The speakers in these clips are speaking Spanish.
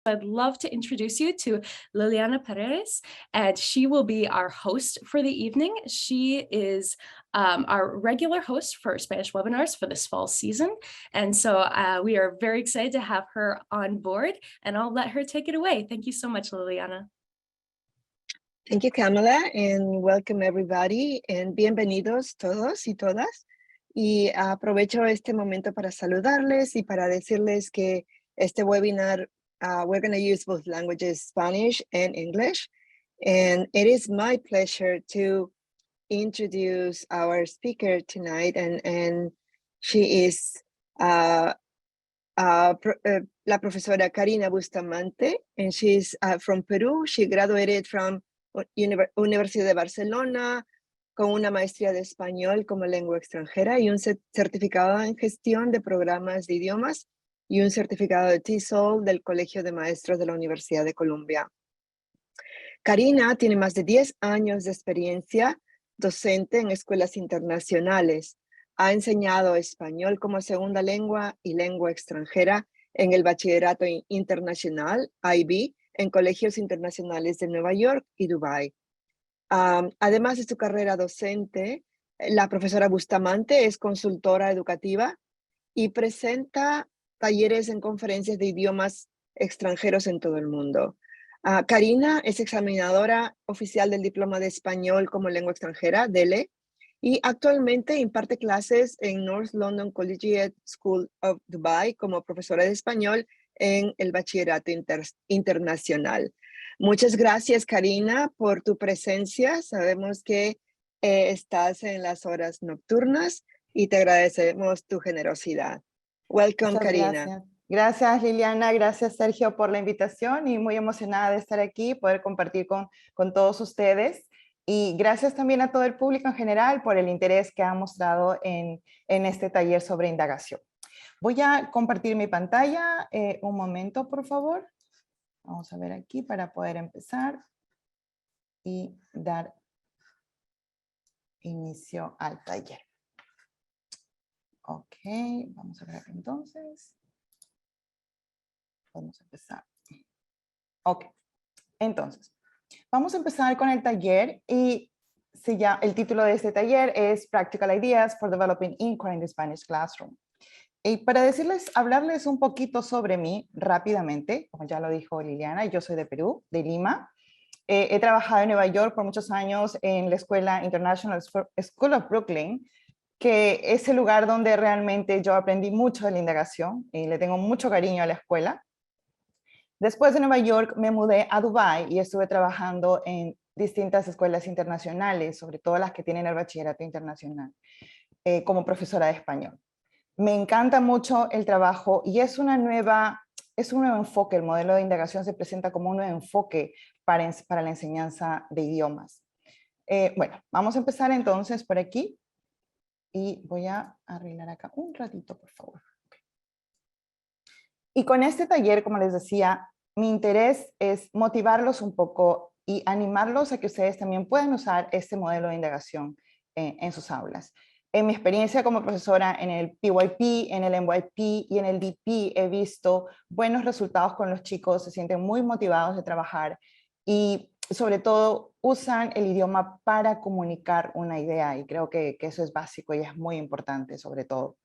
I'd love to introduce you to Liliana Paredes, and she will be our host for the evening. She is our regular host for Spanish webinars for this fall season. And so we are very excited to have her on board, and I'll let her take it away. Thank you so much, Liliana. Thank you, Kamala, and welcome everybody, and bienvenidos todos y todas. Y aprovecho este momento para saludarles y para decirles que este webinar, we're going to use both languages, Spanish and English. And it is my pleasure to introduce our speaker tonight, and she is la profesora Karina Bustamante, and she's from Peru. She graduated from Universidad de Barcelona con una maestría de español como lengua extranjera y un certificado en gestión de programas de idiomas y un certificado de TESOL del Colegio de Maestros de la Universidad de Columbia. Karina tiene más de 10 años de experiencia docente en escuelas internacionales. Ha enseñado español como segunda lengua y lengua extranjera en el Bachillerato Internacional, IB, en colegios internacionales de Nueva York y Dubái. Además de su carrera docente, la profesora Bustamante es consultora educativa y presenta talleres en conferencias de idiomas extranjeros en todo el mundo. Karina es examinadora oficial del Diploma de Español como Lengua Extranjera, DELE, y actualmente imparte clases en North London Collegiate School of Dubai como profesora de español en el Bachillerato Internacional. Muchas gracias, Karina, por tu presencia. Sabemos que estás en las horas nocturnas y te agradecemos tu generosidad. Welcome, Muchas Karina. Gracias. Gracias, Liliana. Gracias, Sergio, por la invitación y muy emocionada de estar aquí, poder compartir con todos ustedes. Y gracias también a todo el público en general por el interés que ha mostrado en este taller sobre indagación. Voy a compartir mi pantalla. Un momento, por favor. Vamos a ver aquí para poder empezar y dar inicio al taller. Ok, vamos a ver entonces. Vamos a empezar. Ok, entonces, vamos a empezar con el taller y el título de este taller es Practical Ideas for Developing Inquiry in the Spanish Classroom. Y para hablarles un poquito sobre mí rápidamente, como ya lo dijo Liliana, yo soy de Perú, de Lima. He trabajado en Nueva York por muchos años en la Escuela International School of Brooklyn, que es el lugar donde realmente yo aprendí mucho de la indagación y le tengo mucho cariño a la escuela. Después de Nueva York me mudé a Dubái y estuve trabajando en distintas escuelas internacionales, sobre todo las que tienen el bachillerato internacional, como profesora de español. Me encanta mucho el trabajo y es un nuevo enfoque. El modelo de indagación se presenta como un nuevo enfoque para la enseñanza de idiomas. Bueno, vamos a empezar entonces por aquí y voy a arreglar acá un ratito, por favor. Y con este taller, como les decía, mi interés es motivarlos un poco y animarlos a que ustedes también puedan usar este modelo de indagación en sus aulas. En mi experiencia como profesora en el PYP, en el NYP y en el DP he visto buenos resultados con los chicos, se sienten muy motivados de trabajar y sobre todo usan el idioma para comunicar una idea y creo que eso es básico y es muy importante sobre todo.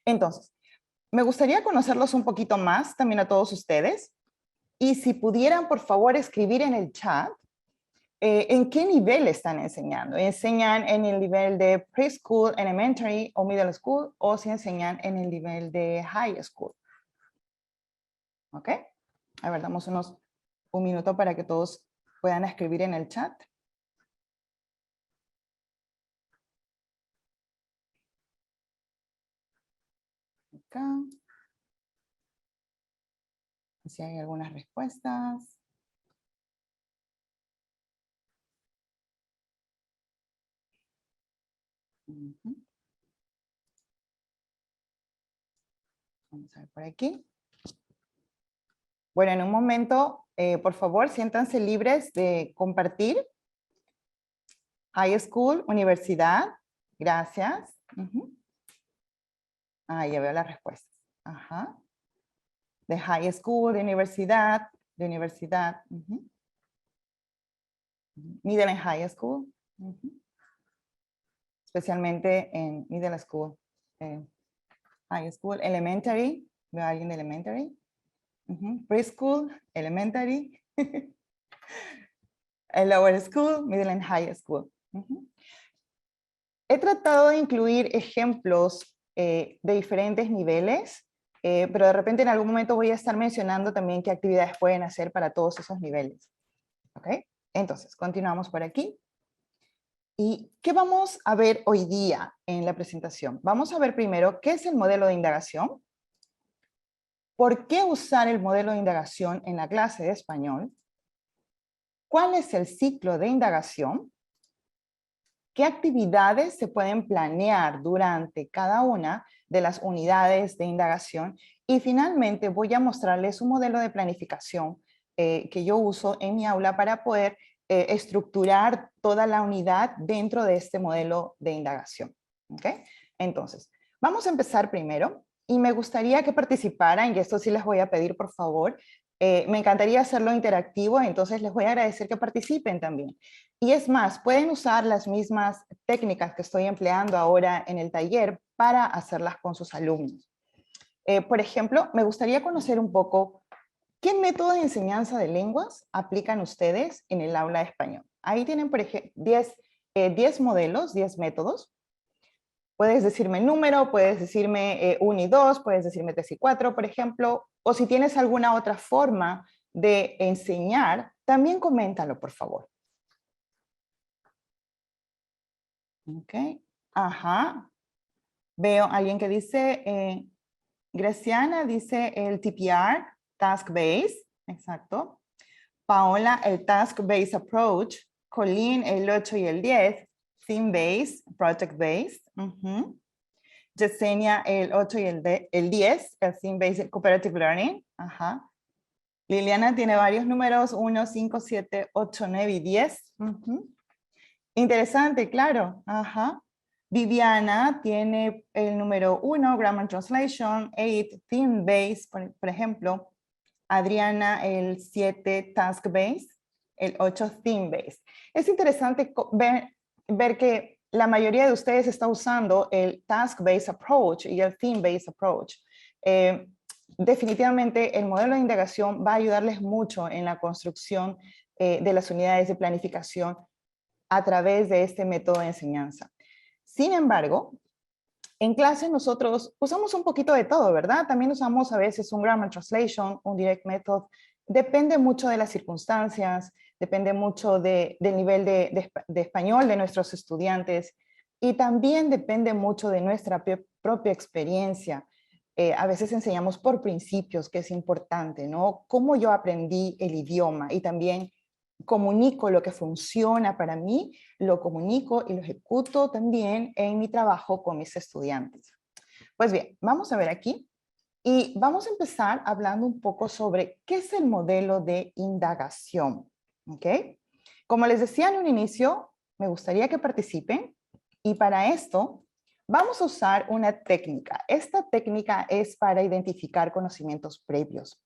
Entonces, me gustaría conocerlos un poquito más también a todos ustedes y si pudieran por favor escribir en el chat ¿en qué nivel están enseñando? ¿Enseñan en el nivel de preschool, elementary o middle school? ¿O si enseñan en el nivel de high school? ¿Ok? A ver, damos un minuto para que todos puedan escribir en el chat. Acá. Si hay algunas respuestas. Vamos a ver por aquí. Bueno, en un momento, por favor, siéntanse libres de compartir. High school, universidad. Gracias. Ya veo las respuestas. Ajá. de high school, de universidad, middle and high school, especialmente en middle school, high school, elementary, veo a alguien de elementary, preschool, elementary, lower school, middle and high school. He tratado de incluir ejemplos de diferentes niveles, pero de repente en algún momento voy a estar mencionando también qué actividades pueden hacer para todos esos niveles. ¿Ok? Entonces, continuamos por aquí. ¿Y qué vamos a ver hoy día en la presentación? Vamos a ver primero qué es el modelo de indagación, por qué usar el modelo de indagación en la clase de español, cuál es el ciclo de indagación, qué actividades se pueden planear durante cada una de las unidades de indagación y finalmente voy a mostrarles un modelo de planificación que yo uso en mi aula para poder estructurar toda la unidad dentro de este modelo de indagación. ¿Okay? Entonces, vamos a empezar primero y me gustaría que participaran, y esto sí les voy a pedir por favor, me encantaría hacerlo interactivo, entonces les voy a agradecer que participen también. Y es más, pueden usar las mismas técnicas que estoy empleando ahora en el taller para hacerlas con sus alumnos. Por ejemplo, me gustaría conocer un poco qué métodos de enseñanza de lenguas aplican ustedes en el aula de español. Ahí tienen, por ejemplo, 10 modelos, 10 métodos. Puedes decirme el número, puedes decirme 1 y 2, puedes decirme 3 y 4, por ejemplo, o si tienes alguna otra forma de enseñar, también coméntalo, por favor. Ok, ajá. Veo a alguien que dice, Graciana dice el TPR, Task Based, exacto. Paola, el Task Based Approach. Colleen, el 8 y el 10, Theme Based, Project Based. Yesenia, el 8 y el 10, el Theme Based Cooperative Learning. Ajá. Liliana tiene varios números, 1, 5, 7, 8, 9 y 10. Interesante, claro. Ajá. Viviana tiene el número 1, Grammar Translation, 8, Theme Based, por ejemplo. Adriana, el 7, Task Based, el 8, Theme Based. Es interesante ver que la mayoría de ustedes está usando el Task Based Approach y el Theme Based Approach. Definitivamente el modelo de indagación va a ayudarles mucho en la construcción de las unidades de planificación a través de este método de enseñanza. Sin embargo, en clase nosotros usamos un poquito de todo, ¿verdad? También usamos a veces un Grammar Translation, un Direct Method. Depende mucho de las circunstancias, depende mucho del nivel de español de nuestros estudiantes y también depende mucho de nuestra propia experiencia. A veces enseñamos por principios, que es importante, ¿no? Cómo yo aprendí el idioma y también comunico lo que funciona para mí, lo comunico y lo ejecuto también en mi trabajo con mis estudiantes. Pues bien, vamos a ver aquí y vamos a empezar hablando un poco sobre qué es el modelo de indagación. ¿Ok? Como les decía en un inicio, me gustaría que participen y para esto vamos a usar una técnica. Esta técnica es para identificar conocimientos previos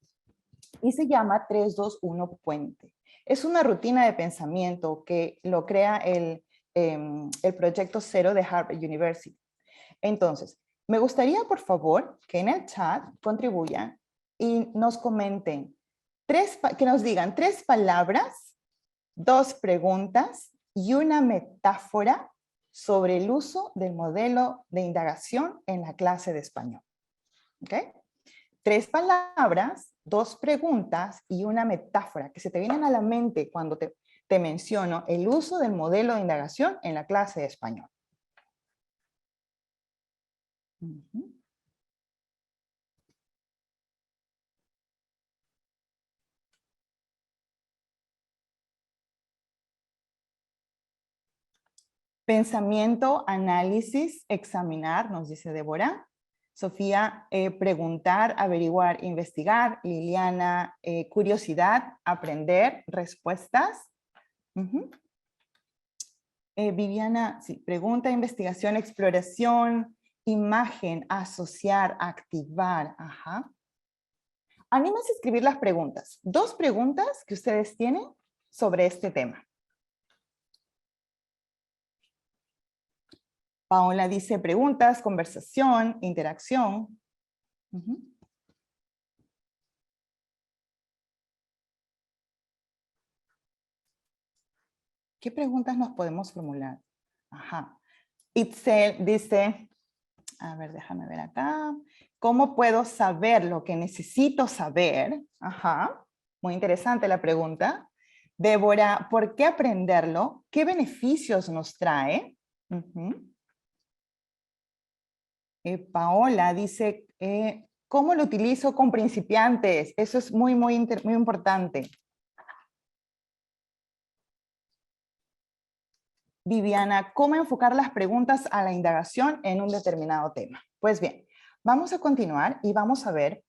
y se llama 3-2-1 puente. Es una rutina de pensamiento que lo crea el proyecto Zero de Harvard University. Entonces, me gustaría, por favor, que en el chat contribuyan y nos comenten, que nos digan 3 palabras, 2 preguntas y una metáfora sobre el uso del modelo de indagación en la clase de español. ¿Ok? 3 palabras, 2 preguntas y una metáfora que se te vienen a la mente cuando te menciono el uso del modelo de indagación en la clase de español. Pensamiento, análisis, examinar, nos dice Débora. Sofía, preguntar, averiguar, investigar. Liliana, curiosidad, aprender, respuestas. Viviana, sí, pregunta, investigación, exploración, imagen, asociar, activar. Ajá. Anímense a escribir las preguntas. 2 preguntas que ustedes tienen sobre este tema. Paola dice preguntas, conversación, interacción. ¿Qué preguntas nos podemos formular? Ajá. Itzel dice, a ver, déjame ver acá. ¿Cómo puedo saber lo que necesito saber? Ajá. Muy interesante la pregunta. Débora, ¿por qué aprenderlo? ¿Qué beneficios nos trae? Paola dice, ¿cómo lo utilizo con principiantes? Eso es muy importante. Viviana, ¿cómo enfocar las preguntas a la indagación en un determinado tema? Pues bien, vamos a continuar y vamos a ver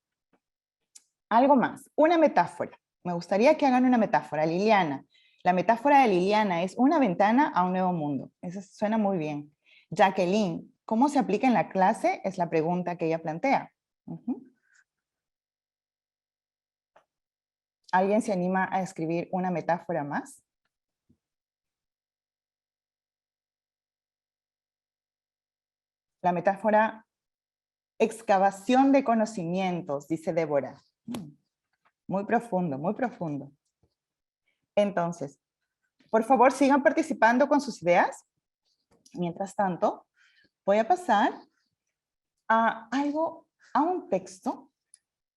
algo más. Una metáfora. Me gustaría que hagan una metáfora. Liliana. La metáfora de Liliana es una ventana a un nuevo mundo. Eso suena muy bien. Jacqueline, ¿cómo se aplica en la clase? Es la pregunta que ella plantea. ¿Alguien se anima a escribir una metáfora más? La metáfora excavación de conocimientos, dice Débora. Muy profundo, muy profundo. Entonces, por favor, sigan participando con sus ideas. Mientras tanto, voy a pasar a un texto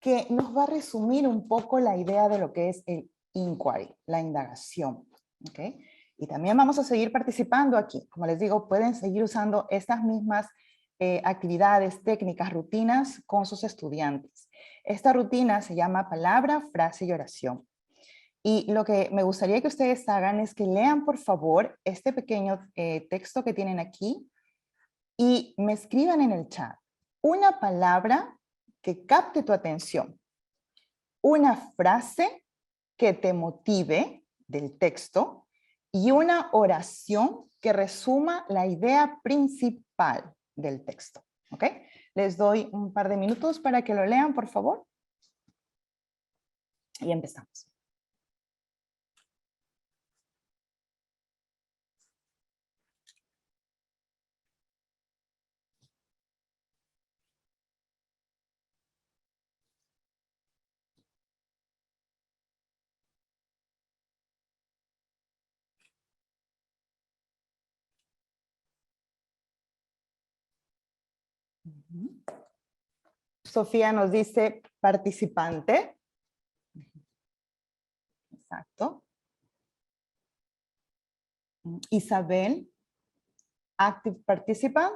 que nos va a resumir un poco la idea de lo que es el inquiry, la indagación. ¿Okay? Y también vamos a seguir participando aquí. Como les digo, pueden seguir usando estas mismas actividades, técnicas, rutinas con sus estudiantes. Esta rutina se llama palabra, frase y oración. Y lo que me gustaría que ustedes hagan es que lean, por favor, este pequeño texto que tienen aquí y me escriban en el chat una palabra que capte tu atención, una frase que te motive del texto y una oración que resuma la idea principal del texto. ¿Ok? Les doy un par de minutos para que lo lean, por favor. Y empezamos. Sofía nos dice participante. Exacto. Isabel, active participant.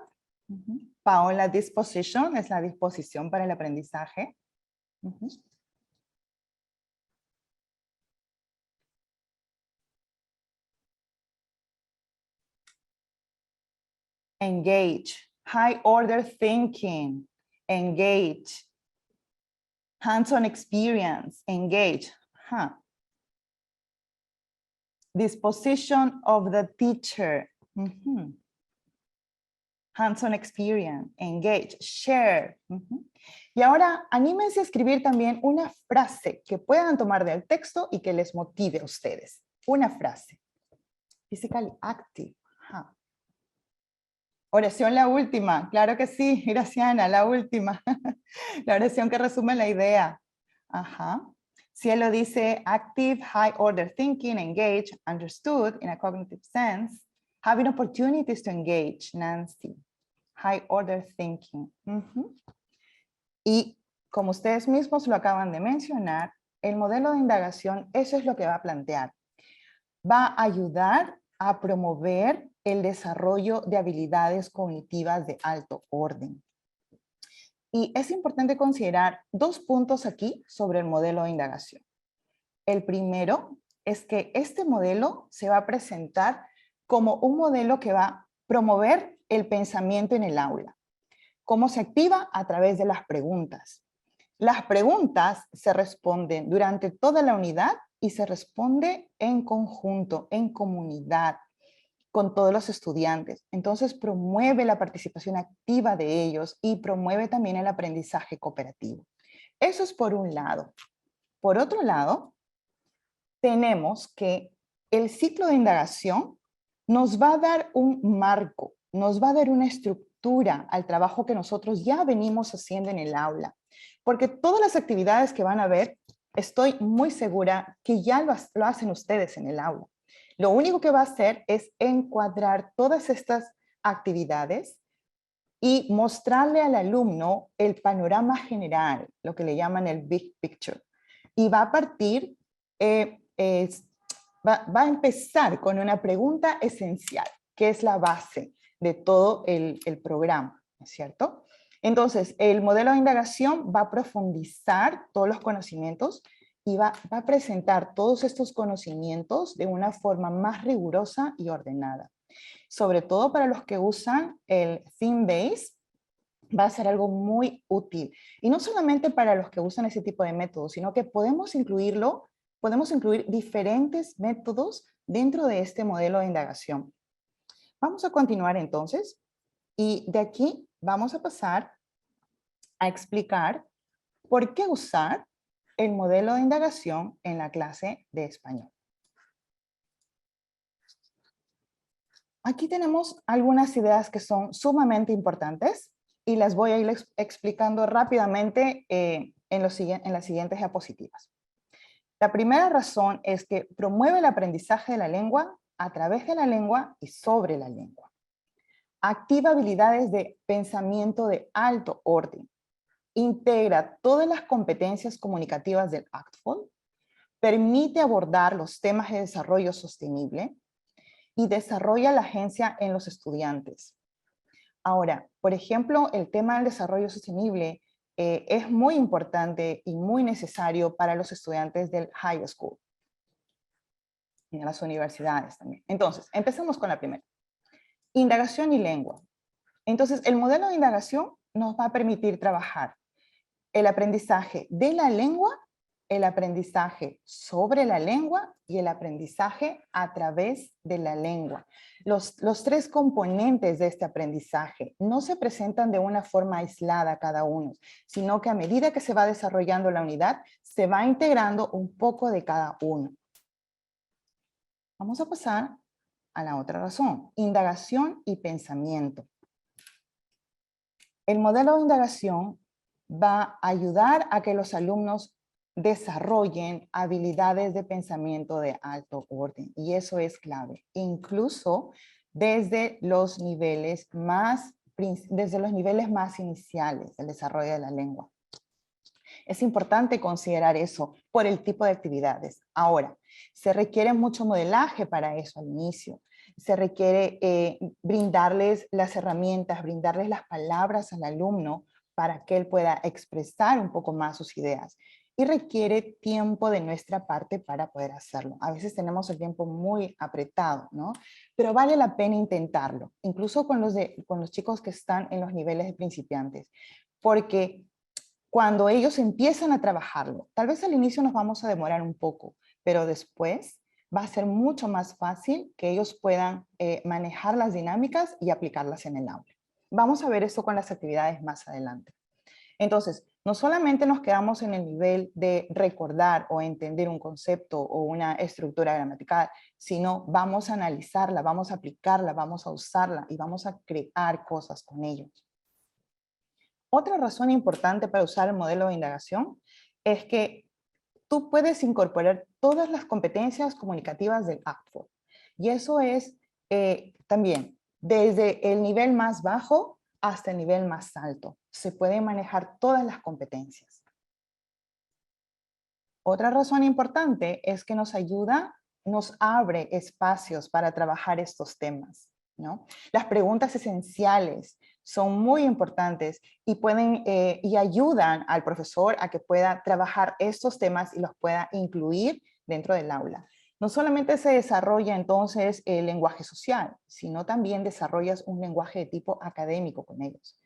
Paola, disposition, es la disposición para el aprendizaje. Engage, high order thinking, engage. Hands-on experience, engage. Disposition of the teacher. Hands-on experience, engage, share. Y ahora anímense a escribir también una frase que puedan tomar del texto y que les motive a ustedes. Una frase. Physically active. Oración la última, claro que sí, Graciana, la última. La oración que resume la idea. Cielo dice, active, high order thinking, engage, understood in a cognitive sense, having opportunities to engage, Nancy. High order thinking. Y como ustedes mismos lo acaban de mencionar, el modelo de indagación, eso es lo que va a plantear. Va a ayudar a promover el desarrollo de habilidades cognitivas de alto orden. Y es importante considerar 2 puntos aquí sobre el modelo de indagación. El primero es que este modelo se va a presentar como un modelo que va a promover el pensamiento en el aula. ¿Cómo se activa? A través de las preguntas. Las preguntas se responden durante toda la unidad y se responde en conjunto, en comunidad, con todos los estudiantes. Entonces promueve la participación activa de ellos y promueve también el aprendizaje cooperativo. Eso es por un lado. Por otro lado, tenemos que el ciclo de indagación nos va a dar un marco, nos va a dar una estructura al trabajo que nosotros ya venimos haciendo en el aula. Porque todas las actividades que van a ver, estoy muy segura que ya lo hacen ustedes en el aula. Lo único que va a hacer es encuadrar todas estas actividades y mostrarle al alumno el panorama general, lo que le llaman el big picture. Y va a partir, va a empezar con una pregunta esencial, que es la base de todo el programa, ¿no es cierto? Entonces, el modelo de indagación va a profundizar todos los conocimientos y va a presentar todos estos conocimientos de una forma más rigurosa y ordenada. Sobre todo para los que usan el theme base, va a ser algo muy útil. Y no solamente para los que usan ese tipo de métodos, sino que podemos incluir diferentes métodos dentro de este modelo de indagación. Vamos a continuar entonces, y de aquí vamos a pasar a explicar por qué usar el modelo de indagación en la clase de español. Aquí tenemos algunas ideas que son sumamente importantes y las voy a ir explicando rápidamente en las siguientes diapositivas. La primera razón es que promueve el aprendizaje de la lengua a través de la lengua y sobre la lengua. Activa habilidades de pensamiento de alto orden. Integra todas las competencias comunicativas del ACTFL. Permite abordar los temas de desarrollo sostenible y desarrolla la agencia en los estudiantes. Ahora, por ejemplo, el tema del desarrollo sostenible es muy importante y muy necesario para los estudiantes del high school y en las universidades también. Entonces, empecemos con la primera. Indagación y lengua. Entonces, el modelo de indagación nos va a permitir trabajar el aprendizaje de la lengua, el aprendizaje sobre la lengua y el aprendizaje a través de la lengua. Los tres componentes de este aprendizaje no se presentan de una forma aislada cada uno, sino que a medida que se va desarrollando la unidad, se va integrando un poco de cada uno. Vamos a pasar a la otra razón, indagación y pensamiento. El modelo de indagación va a ayudar a que los alumnos desarrollen habilidades de pensamiento de alto orden, y eso es clave, incluso desde los niveles más iniciales del desarrollo de la lengua. Es importante considerar eso por el tipo de actividades. Ahora, se requiere mucho modelaje para eso al inicio. Se requiere brindarles las herramientas, brindarles las palabras al alumno para que él pueda expresar un poco más sus ideas. Y requiere tiempo de nuestra parte para poder hacerlo. A veces tenemos el tiempo muy apretado, ¿no? Pero vale la pena intentarlo, incluso con los chicos que están en los niveles de principiantes, porque cuando ellos empiezan a trabajarlo, tal vez al inicio nos vamos a demorar un poco, pero después va a ser mucho más fácil que ellos puedan manejar las dinámicas y aplicarlas en el aula. Vamos a ver eso con las actividades más adelante. Entonces, no solamente nos quedamos en el nivel de recordar o entender un concepto o una estructura gramatical, sino vamos a analizarla, vamos a aplicarla, vamos a usarla y vamos a crear cosas con ellos. Otra razón importante para usar el modelo de indagación es que tú puedes incorporar todas las competencias comunicativas del ACTFL. Y eso es también desde el nivel más bajo hasta el nivel más alto. Se pueden manejar todas las competencias. Otra razón importante es que nos abre espacios para trabajar estos temas, ¿no? Las preguntas esenciales son muy importantes y ayudan al profesor a que pueda trabajar estos temas y los pueda incluir dentro del aula. No solamente se desarrolla entonces el lenguaje social, sino también desarrollas un lenguaje de tipo académico con ellos.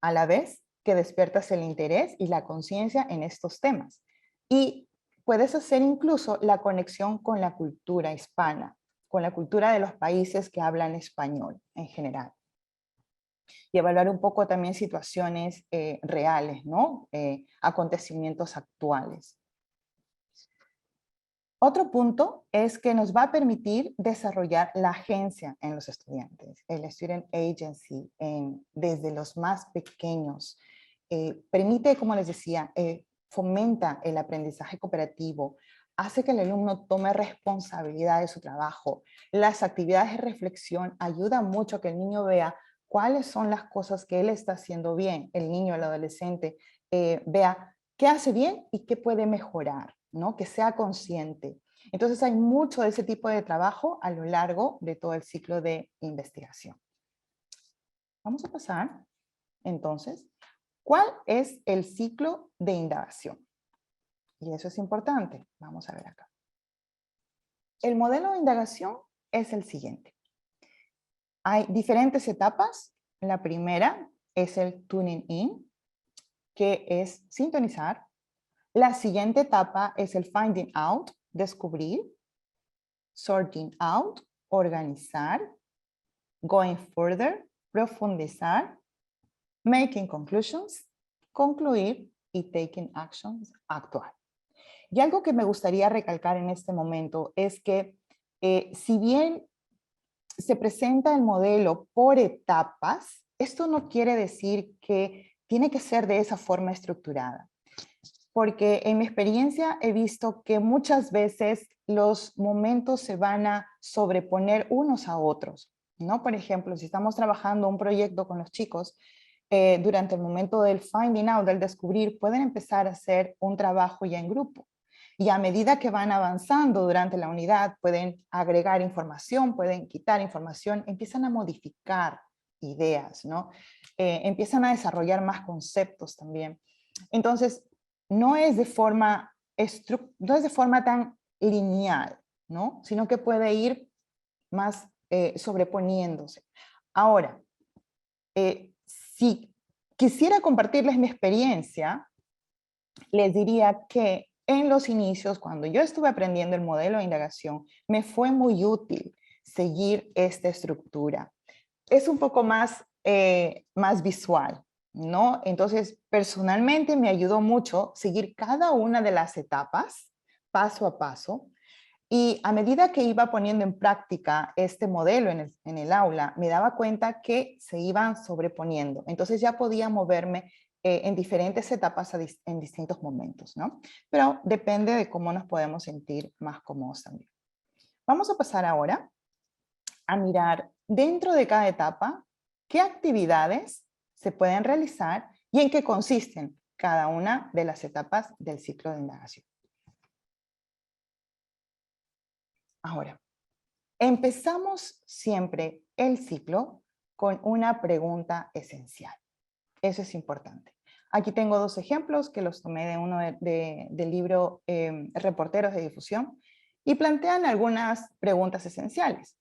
A la vez que despiertas el interés y la conciencia en estos temas. Y puedes hacer incluso la conexión con la cultura hispana, con la cultura de los países que hablan español en general. y evaluar un poco también situaciones reales, ¿no? Acontecimientos actuales. Otro punto es que nos va a permitir desarrollar la agencia en los estudiantes, el Student Agency, desde los más pequeños. Permite, como les decía, fomenta el aprendizaje cooperativo, hace que el alumno tome responsabilidad de su trabajo. Las actividades de reflexión ayudan mucho a que el niño vea cuáles son las cosas que él está haciendo bien, el niño, el adolescente, vea qué hace bien y qué puede mejorar, ¿no? Que sea consciente. Entonces hay mucho de ese tipo de trabajo a lo largo de todo el ciclo de investigación. Vamos a pasar, entonces, ¿cuál es el ciclo de indagación? Y eso es importante. Vamos a ver acá. El modelo de indagación es el siguiente. Hay diferentes etapas. La primera es el tuning in, que es sintonizar. La siguiente etapa es el finding out, descubrir. Sorting out, organizar. Going further, profundizar. Making conclusions, concluir. Y taking actions, actuar. Y algo que me gustaría recalcar en este momento es que si bien se presenta el modelo por etapas, esto no quiere decir que tiene que ser de esa forma estructurada. Porque en mi experiencia he visto que muchas veces los momentos se van a sobreponer unos a otros, ¿no? Por ejemplo, si estamos trabajando un proyecto con los chicos, durante el momento del finding out, del descubrir, pueden empezar a hacer un trabajo ya en grupo. Y a medida que van avanzando durante la unidad, pueden agregar información, pueden quitar información, empiezan a modificar ideas, ¿no? Empiezan a desarrollar más conceptos también. Entonces, no es de forma tan lineal, ¿no? Sino que puede ir más sobreponiéndose. Ahora, si quisiera compartirles mi experiencia, les diría que en los inicios, cuando yo estuve aprendiendo el modelo de indagación, me fue muy útil seguir esta estructura. Es un poco más visual, ¿no? Entonces, personalmente me ayudó mucho seguir cada una de las etapas, paso a paso, y a medida que iba poniendo en práctica este modelo en el aula, me daba cuenta que se iban sobreponiendo. Entonces ya podía moverme en diferentes etapas en distintos momentos, ¿no? Pero depende de cómo nos podemos sentir más cómodos también. Vamos a pasar ahora a mirar dentro de cada etapa qué actividades se pueden realizar y en qué consisten cada una de las etapas del ciclo de indagación. Ahora, empezamos siempre el ciclo con una pregunta esencial. Eso es importante. Aquí tengo dos ejemplos que los tomé de uno del libro Reporteros de Difusión y plantean algunas preguntas esenciales.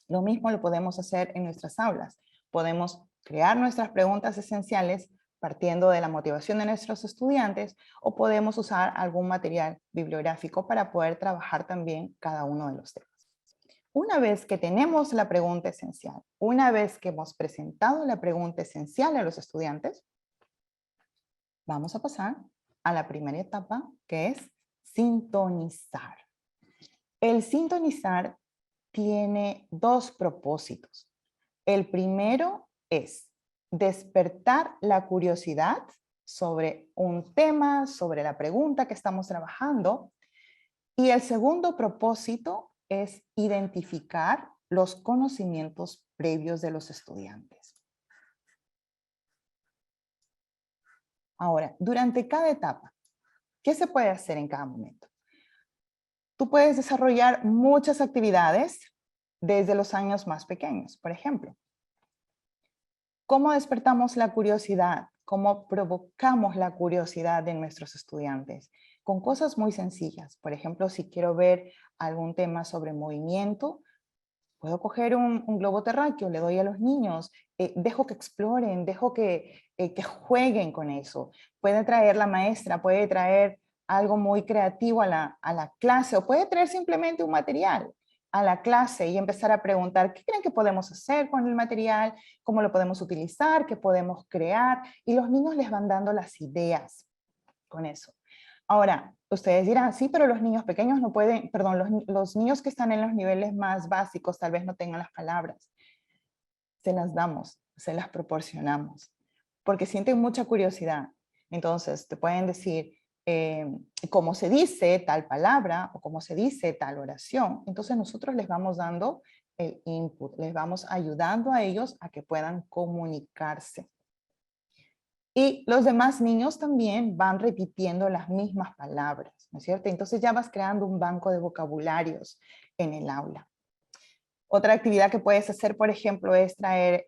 Lo mismo lo podemos hacer en nuestras aulas. Podemos crear nuestras preguntas esenciales partiendo de la motivación de nuestros estudiantes o podemos usar algún material bibliográfico para poder trabajar también cada uno de los temas. Una vez que tenemos la pregunta esencial, una vez que hemos presentado la pregunta esencial a los estudiantes, vamos a pasar a la primera etapa, que es sintonizar. El sintonizar tiene dos propósitos. El primero es despertar la curiosidad sobre un tema, sobre la pregunta que estamos trabajando. Y el segundo propósito es identificar los conocimientos previos de los estudiantes. Ahora, durante cada etapa, ¿qué se puede hacer en cada momento? Tú puedes desarrollar muchas actividades desde los años más pequeños, por ejemplo. ¿Cómo despertamos la curiosidad? ¿Cómo provocamos la curiosidad de nuestros estudiantes? Con cosas muy sencillas. Por ejemplo, si quiero ver algún tema sobre movimiento, puedo coger un globo terráqueo, le doy a los niños, dejo que exploren, dejo que jueguen con eso. Puede traer la maestra, puede traer algo muy creativo a la clase o puede traer simplemente un material a la clase y empezar a preguntar qué creen que podemos hacer con el material, cómo lo podemos utilizar, qué podemos crear, y los niños les van dando las ideas con eso. Ahora, ustedes dirán, sí, pero los niños pequeños no pueden, perdón, los niños que están en los niveles más básicos tal vez no tengan las palabras. Se las damos, se las proporcionamos, porque sienten mucha curiosidad. Entonces, te pueden decir cómo se dice tal palabra o cómo se dice tal oración. Entonces, nosotros les vamos dando el input, les vamos ayudando a ellos a que puedan comunicarse. Y los demás niños también van repitiendo las mismas palabras, ¿no es cierto? Entonces ya vas creando un banco de vocabularios en el aula. Otra actividad que puedes hacer, por ejemplo, es traer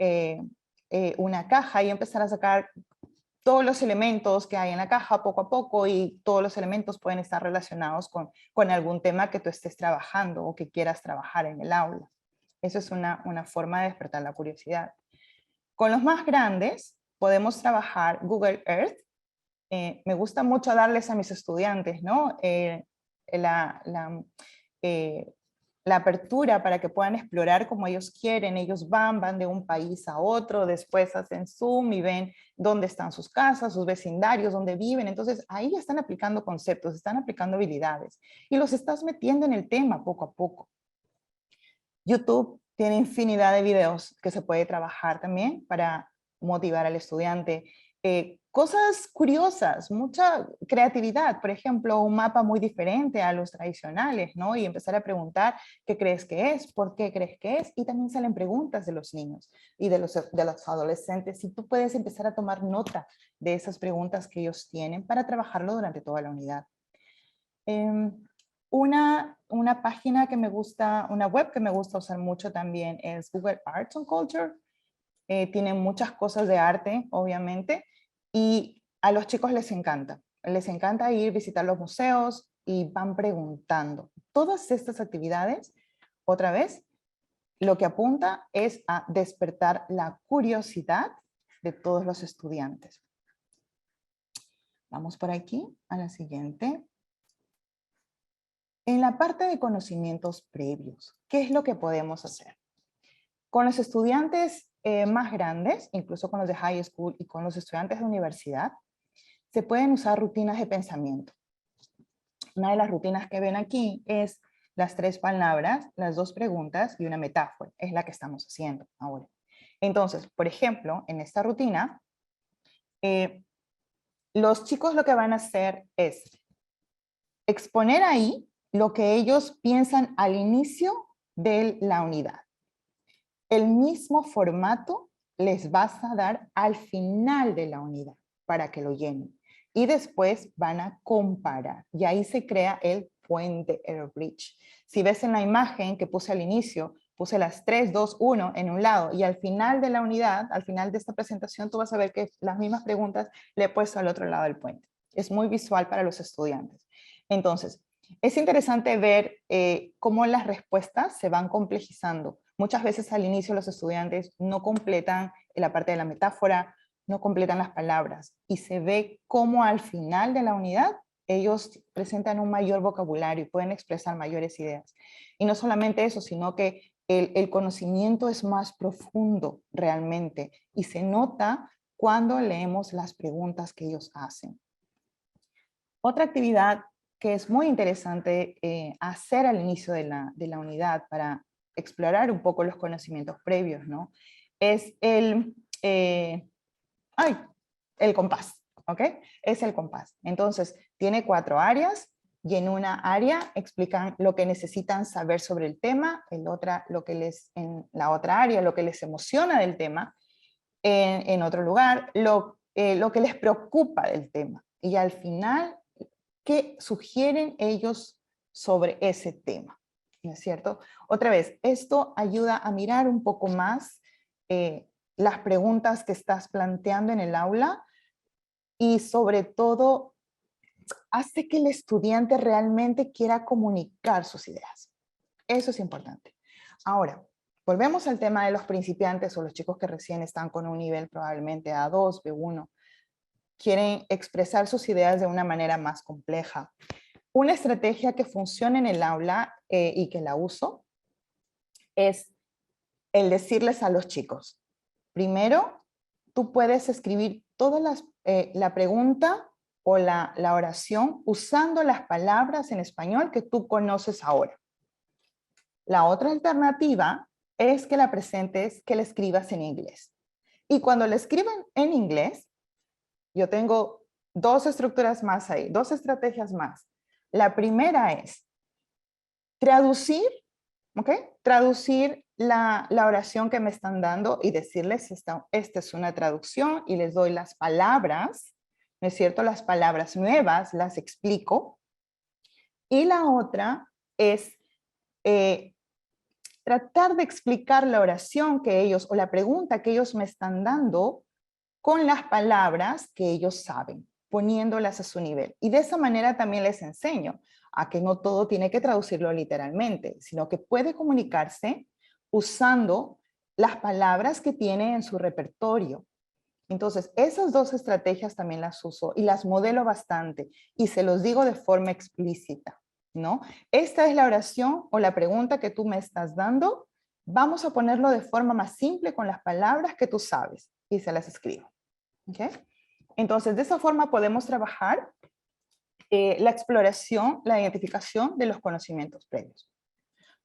una caja y empezar a sacar todos los elementos que hay en la caja poco a poco, y todos los elementos pueden estar relacionados con algún tema que tú estés trabajando o que quieras trabajar en el aula. Eso es una forma de despertar la curiosidad. Con los más grandes podemos trabajar Google Earth. Me gusta mucho darles a mis estudiantes, ¿no? La apertura para que puedan explorar como ellos quieren. Ellos van de un país a otro, después hacen zoom y ven dónde están sus casas, sus vecindarios, dónde viven. Entonces ahí ya están aplicando conceptos, están aplicando habilidades y los estás metiendo en el tema poco a poco. YouTube tiene infinidad de videos que se puede trabajar también para motivar al estudiante. Cosas curiosas, mucha creatividad, por ejemplo, un mapa muy diferente a los tradicionales, ¿no? Y empezar a preguntar qué crees que es, por qué crees que es, y también salen preguntas de los niños y de los adolescentes, y tú puedes empezar a tomar nota de esas preguntas que ellos tienen para trabajarlo durante toda la unidad. Una página que me gusta, una web que me gusta usar mucho también es Google Arts and Culture. Tienen muchas cosas de arte, obviamente, y a los chicos les encanta ir, visitar los museos y van preguntando. Todas estas actividades, otra vez, lo que apunta es a despertar la curiosidad de todos los estudiantes. Vamos por aquí a la siguiente. En la parte de conocimientos previos, ¿qué es lo que podemos hacer? Con los estudiantes más grandes, incluso con los de high school y con los estudiantes de universidad, se pueden usar rutinas de pensamiento. Una de las rutinas que ven aquí es las 3 palabras, las 2 preguntas y una metáfora. Es la que estamos haciendo ahora. Entonces, por ejemplo, en esta rutina, los chicos lo que van a hacer es exponer ahí lo que ellos piensan al inicio de la unidad. El mismo formato les vas a dar al final de la unidad para que lo llenen. Y después van a comparar. Y ahí se crea el puente, el bridge. Si ves en la imagen que puse al inicio, puse las 3, 2, 1 en un lado, y al final de la unidad, al final de esta presentación, tú vas a ver que las mismas preguntas le he puesto al otro lado del puente. Es muy visual para los estudiantes. Entonces, es interesante ver cómo las respuestas se van complejizando. Muchas veces al inicio los estudiantes no completan la parte de la metáfora, no completan las palabras, y se ve cómo al final de la unidad ellos presentan un mayor vocabulario y pueden expresar mayores ideas. Y no solamente eso, sino que el conocimiento es más profundo realmente, y se nota cuando leemos las preguntas que ellos hacen. Otra actividad que es muy interesante hacer al inicio de la unidad para explorar un poco los conocimientos previos, ¿no? Es el compás, ¿ok? Es el compás. Entonces, tiene 4 áreas, y en una área explican lo que necesitan saber sobre el tema, en la otra área lo que les emociona del tema, en otro lugar lo que les preocupa del tema, y al final qué sugieren ellos sobre ese tema, ¿no es cierto? Otra vez, esto ayuda a mirar un poco más las preguntas que estás planteando en el aula, y sobre todo hace que el estudiante realmente quiera comunicar sus ideas. Eso es importante. Ahora, volvemos al tema de los principiantes o los chicos que recién están con un nivel probablemente A2, B1. Quieren expresar sus ideas de una manera más compleja. Una estrategia que funciona en el aula y que la uso es el decirles a los chicos, primero, tú puedes escribir todas la pregunta o la oración usando las palabras en español que tú conoces ahora. La otra alternativa es que la presentes, que la escribas en inglés. Y cuando la escriban en inglés, yo tengo dos estructuras más ahí, dos estrategias más. La primera es traducir, ¿ok? Traducir la oración que me están dando y decirles, esta es una traducción y les doy las palabras, ¿no es cierto? Las palabras nuevas, las explico. Y la otra es tratar de explicar la oración que ellos, o la pregunta que ellos me están dando con las palabras que ellos saben, poniéndolas a su nivel. Y de esa manera también les enseño a que no todo tiene que traducirlo literalmente, sino que puede comunicarse usando las palabras que tiene en su repertorio. Entonces, esas dos estrategias también las uso y las modelo bastante y se los digo de forma explícita, ¿no? Esta es la oración o la pregunta que tú me estás dando. Vamos a ponerlo de forma más simple con las palabras que tú sabes y se las escribo. ¿Okay? Entonces, de esa forma podemos trabajar la exploración, la identificación de los conocimientos previos.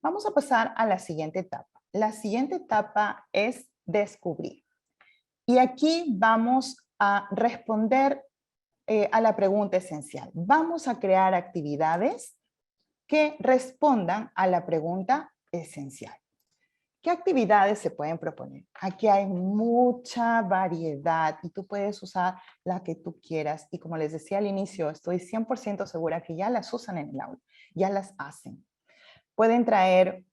Vamos a pasar a la siguiente etapa. La siguiente etapa es descubrir. Y aquí vamos a responder a la pregunta esencial. Vamos a crear actividades que respondan a la pregunta esencial. ¿Qué actividades se pueden proponer? Aquí hay mucha variedad y tú puedes usar la que tú quieras. Y como les decía al inicio, estoy 100% segura que ya las usan en el aula, ya las hacen. Pueden traer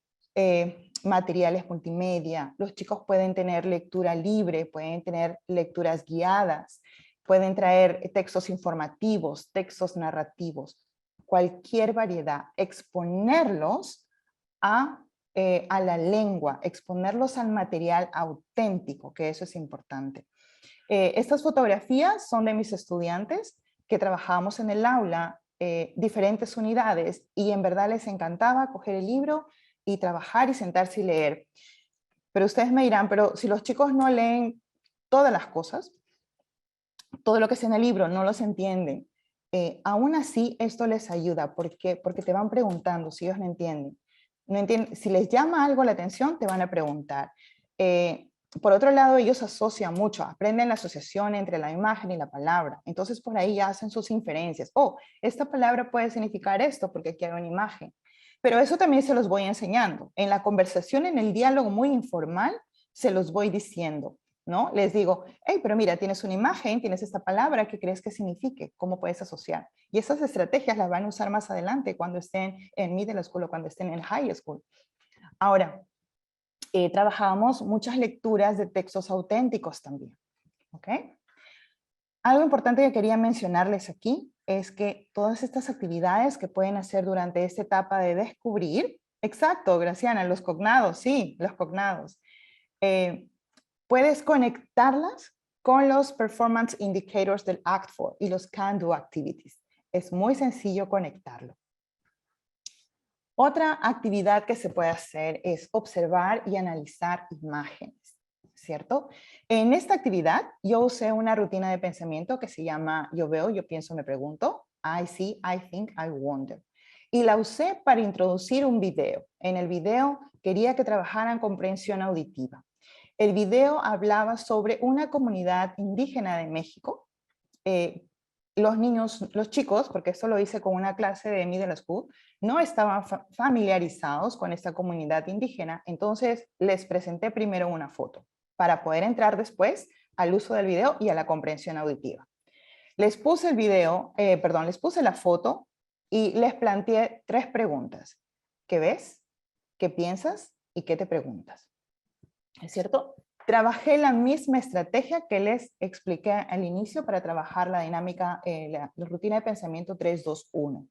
materiales multimedia, los chicos pueden tener lectura libre, pueden tener lecturas guiadas, pueden traer textos informativos, textos narrativos, cualquier variedad, exponerlos a la lengua, exponerlos al material auténtico, que eso es importante. Estas fotografías son de mis estudiantes que trabajábamos en el aula, diferentes unidades, y en verdad les encantaba coger el libro y trabajar y sentarse y leer. Pero ustedes me dirán, pero si los chicos no leen todas las cosas, todo lo que está en el libro, no los entienden, aún así esto les ayuda. ¿Por qué? Porque te van preguntando si ellos no entienden. Si les llama algo la atención, te van a preguntar. Por otro lado, ellos asocian mucho, aprenden la asociación entre la imagen y la palabra. Entonces, por ahí ya hacen sus inferencias. Oh, esta palabra puede significar esto porque aquí hay una imagen. Pero eso también se los voy enseñando. En la conversación, en el diálogo muy informal, se los voy diciendo, ¿no? Les digo, hey, pero mira, tienes una imagen, tienes esta palabra, ¿qué crees que signifique? ¿Cómo puedes asociar? Y esas estrategias las van a usar más adelante cuando estén en middle school o cuando estén en high school. Ahora, trabajamos muchas lecturas de textos auténticos también, ¿ok? Algo importante que quería mencionarles aquí es que todas estas actividades que pueden hacer durante esta etapa de descubrir, exacto, Graciana, los cognados, sí, los cognados, puedes conectarlas con los performance indicators del ACT4 y los can-do activities. Es muy sencillo conectarlo. Otra actividad que se puede hacer es observar y analizar imágenes, ¿cierto? En esta actividad yo usé una rutina de pensamiento que se llama yo veo, yo pienso, me pregunto, I see, I think, I wonder. Y la usé para introducir un video. En el video quería que trabajaran comprensión auditiva. El video hablaba sobre una comunidad indígena de México. Los niños, los chicos, porque esto lo hice con una clase de middle school, no estaban familiarizados con esta comunidad indígena, entonces les presenté primero una foto para poder entrar después al uso del video y a la comprensión auditiva. Les puse el video, les puse la foto y les planteé 3 preguntas. ¿Qué ves? ¿Qué piensas? ¿Y qué te preguntas? ¿Es cierto? Trabajé la misma estrategia que les expliqué al inicio para trabajar la dinámica, la rutina de pensamiento 3-2-1.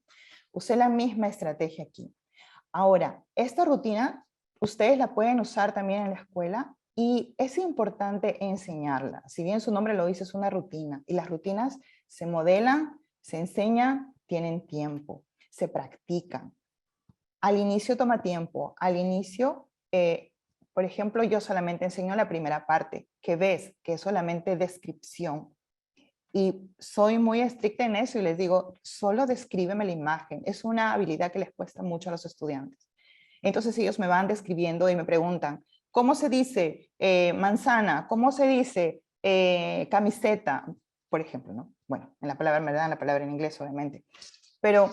Usé la misma estrategia aquí. Ahora, esta rutina ustedes la pueden usar también en la escuela y es importante enseñarla. Si bien su nombre lo dice, es una rutina y las rutinas se modelan, se enseñan, tienen tiempo, se practican. Al inicio toma tiempo, al inicio por ejemplo, yo solamente enseño la primera parte, que ves, que es solamente descripción. Y soy muy estricta en eso y les digo, solo descríbeme la imagen. Es una habilidad que les cuesta mucho a los estudiantes. Entonces ellos me van describiendo y me preguntan, ¿cómo se dice manzana? ¿Cómo se dice camiseta? Por ejemplo, ¿no? Bueno, en la palabra me dan la palabra en inglés, obviamente. Pero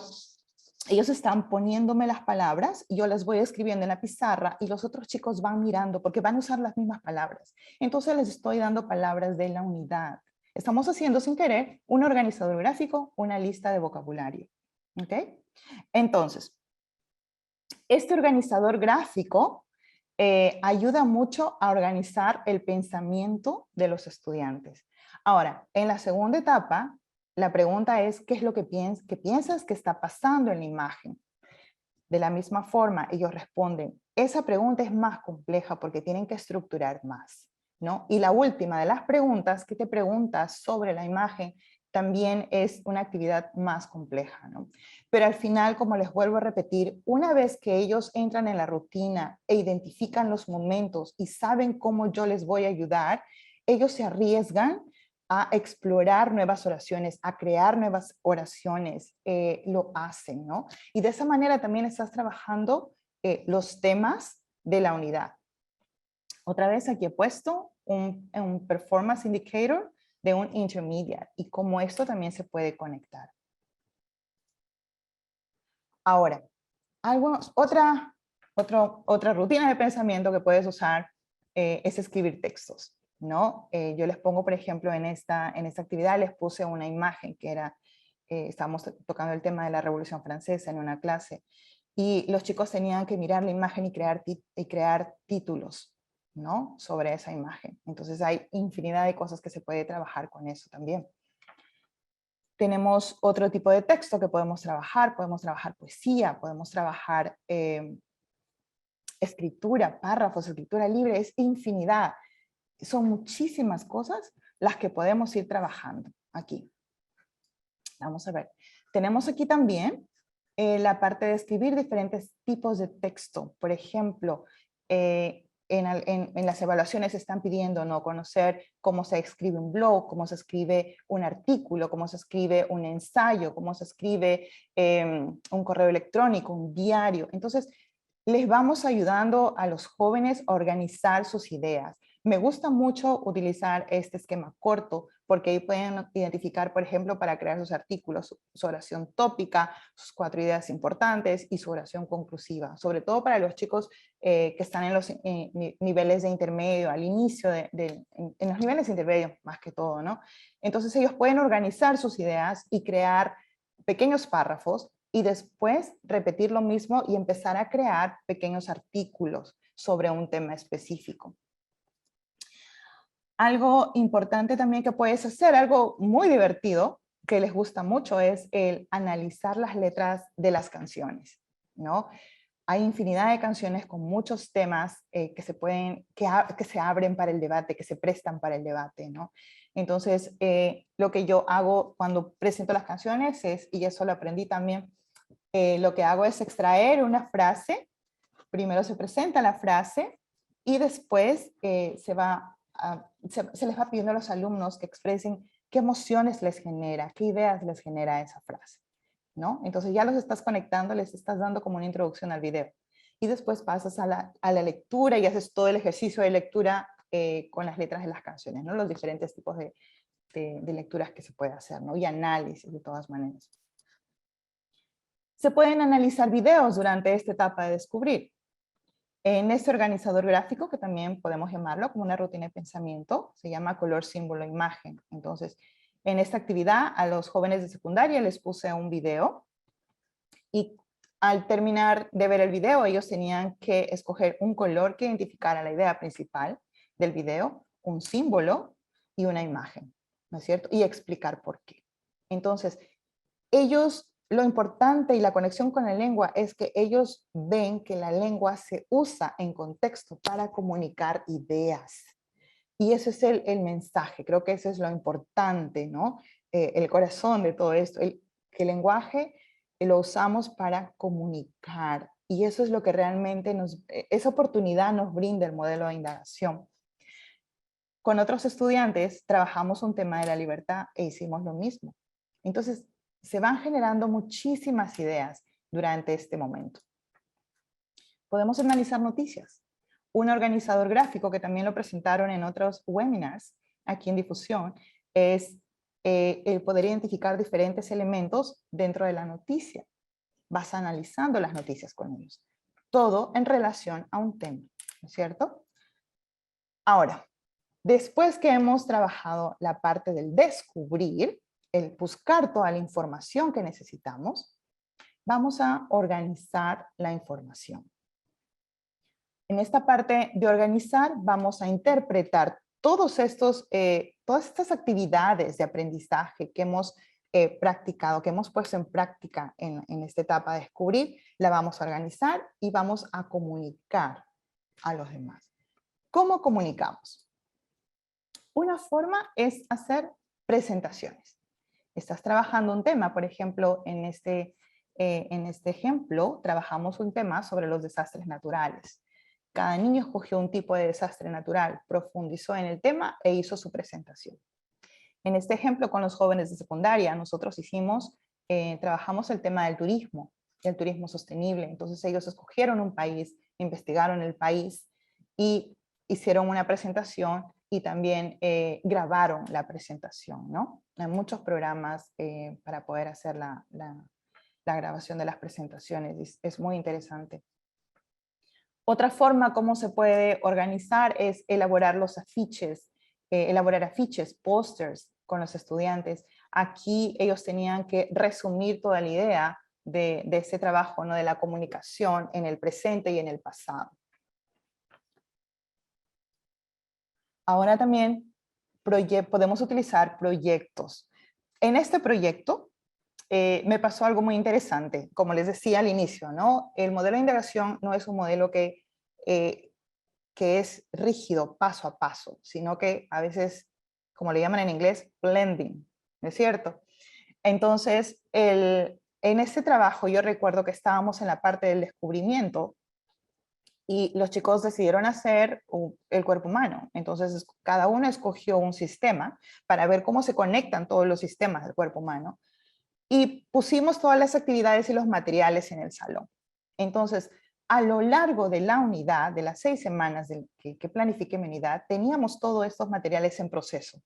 ellos están poniéndome las palabras, y yo las voy escribiendo en la pizarra y los otros chicos van mirando porque van a usar las mismas palabras. Entonces les estoy dando palabras de la unidad. Estamos haciendo sin querer un organizador gráfico, una lista de vocabulario. ¿Ok? Entonces, este organizador gráfico ayuda mucho a organizar el pensamiento de los estudiantes. Ahora, en la segunda etapa, la pregunta es, ¿qué es lo que piensas que está pasando en la imagen? De la misma forma, ellos responden, esa pregunta es más compleja porque tienen que estructurar más, ¿no? Y la última de las preguntas, que te preguntas sobre la imagen, también es una actividad más compleja, ¿no? Pero al final, como les vuelvo a repetir, una vez que ellos entran en la rutina e identifican los momentos y saben cómo yo les voy a ayudar, ellos se arriesgan a explorar nuevas oraciones, a crear nuevas oraciones, lo hacen, ¿no? Y de esa manera también estás trabajando los temas de la unidad. Otra vez aquí he puesto un performance indicator de un intermediate y cómo esto también se puede conectar. Ahora, otra rutina de pensamiento que puedes usar es escribir textos, ¿no? Yo les pongo, por ejemplo, en esta actividad les puse una imagen que era, estábamos tocando el tema de la Revolución Francesa en una clase, y los chicos tenían que mirar la imagen y crear títulos, ¿no? Sobre esa imagen. Entonces hay infinidad de cosas que se puede trabajar con eso también. Tenemos otro tipo de texto que podemos trabajar poesía, podemos trabajar escritura, párrafos, escritura libre, es infinidad. Son muchísimas cosas las que podemos ir trabajando aquí. Vamos a ver. Tenemos aquí también la parte de escribir diferentes tipos de texto. Por ejemplo, en las evaluaciones están pidiendo, ¿no?, conocer cómo se escribe un blog, cómo se escribe un artículo, cómo se escribe un ensayo, cómo se escribe un correo electrónico, un diario. Entonces, les vamos ayudando a los jóvenes a organizar sus ideas. Me gusta mucho utilizar este esquema corto porque ahí pueden identificar, por ejemplo, para crear sus artículos, su oración tópica, sus 4 ideas importantes y su oración conclusiva. Sobre todo para los chicos que están en los niveles de intermedio, al inicio, en los niveles intermedios más que todo, ¿no? Entonces ellos pueden organizar sus ideas y crear pequeños párrafos y después repetir lo mismo y empezar a crear pequeños artículos sobre un tema específico. Algo importante también que puedes hacer, algo muy divertido, que les gusta mucho, es el analizar las letras de las canciones, ¿no? Hay infinidad de canciones con muchos temas que se abren para el debate, que se prestan para el debate, ¿no? Entonces, lo que yo hago cuando presento las canciones es, y eso lo aprendí también, lo que hago es extraer una frase, primero se presenta la frase y después se les va pidiendo a los alumnos que expresen qué emociones les genera, qué ideas les genera esa frase, ¿no? Entonces ya los estás conectando, les estás dando como una introducción al video. Y después pasas a la lectura y haces todo el ejercicio de lectura con las letras de las canciones, ¿no? Los diferentes tipos de lecturas que se puede hacer, ¿no? Y análisis de todas maneras. Se pueden analizar videos durante esta etapa de descubrir. En este organizador gráfico, que también podemos llamarlo como una rutina de pensamiento, se llama color, símbolo, imagen. Entonces, en esta actividad a los jóvenes de secundaria les puse un video y al terminar de ver el video, ellos tenían que escoger un color que identificara la idea principal del video, un símbolo y una imagen, ¿no es cierto? Y explicar por qué. Entonces, lo importante y la conexión con la lengua es que ellos ven que la lengua se usa en contexto para comunicar ideas. Y ese es el mensaje, creo que eso es lo importante, ¿no? El corazón de todo esto, que el lenguaje lo usamos para comunicar Y eso es lo que realmente esa oportunidad nos brinda el modelo de indagación. Con otros estudiantes trabajamos un tema de la libertad e hicimos lo mismo. Entonces, se van generando muchísimas ideas durante este momento. Podemos analizar noticias. Un organizador gráfico, que también lo presentaron en otros webinars aquí en difusión, es el poder identificar diferentes elementos dentro de la noticia. Vas analizando las noticias con ellos. Todo en relación a un tema, ¿no es cierto? Ahora, después que hemos trabajado la parte del descubrir, el buscar toda la información que necesitamos, vamos a organizar la información. En esta parte de organizar vamos a interpretar todas estas actividades de aprendizaje que hemos practicado, que hemos puesto en práctica en esta etapa de descubrir, la vamos a organizar y vamos a comunicar a los demás. ¿Cómo comunicamos? Una forma es hacer presentaciones. Estás trabajando un tema, por ejemplo, en este ejemplo, trabajamos un tema sobre los desastres naturales. Cada niño escogió un tipo de desastre natural, profundizó en el tema e hizo su presentación. En este ejemplo, con los jóvenes de secundaria, nosotros trabajamos el tema del turismo sostenible. Entonces ellos escogieron un país, investigaron el país y hicieron una presentación y también grabaron la presentación, ¿no? Hay muchos programas para poder hacer la grabación de las presentaciones. Es muy interesante. Otra forma como se puede organizar es elaborar los afiches, elaborar afiches, pósters con los estudiantes. Aquí ellos tenían que resumir toda la idea de ese trabajo, ¿no? De la comunicación en el presente y en el pasado. Ahora también podemos utilizar proyectos. En este proyecto me pasó algo muy interesante, como les decía al inicio, ¿no? El modelo de indagación no es un modelo que es rígido, paso a paso, sino que a veces, como le llaman en inglés, blending, ¿no es cierto? Entonces, en este trabajo yo recuerdo que estábamos en la parte del descubrimiento y los chicos decidieron hacer el cuerpo humano. Entonces, cada uno escogió un sistema para ver cómo se conectan todos los sistemas del cuerpo humano. Y pusimos todas las actividades y los materiales en el salón. Entonces, a lo largo de la unidad, de las 6 semanas que planifiqué mi unidad, teníamos todos estos materiales en proceso.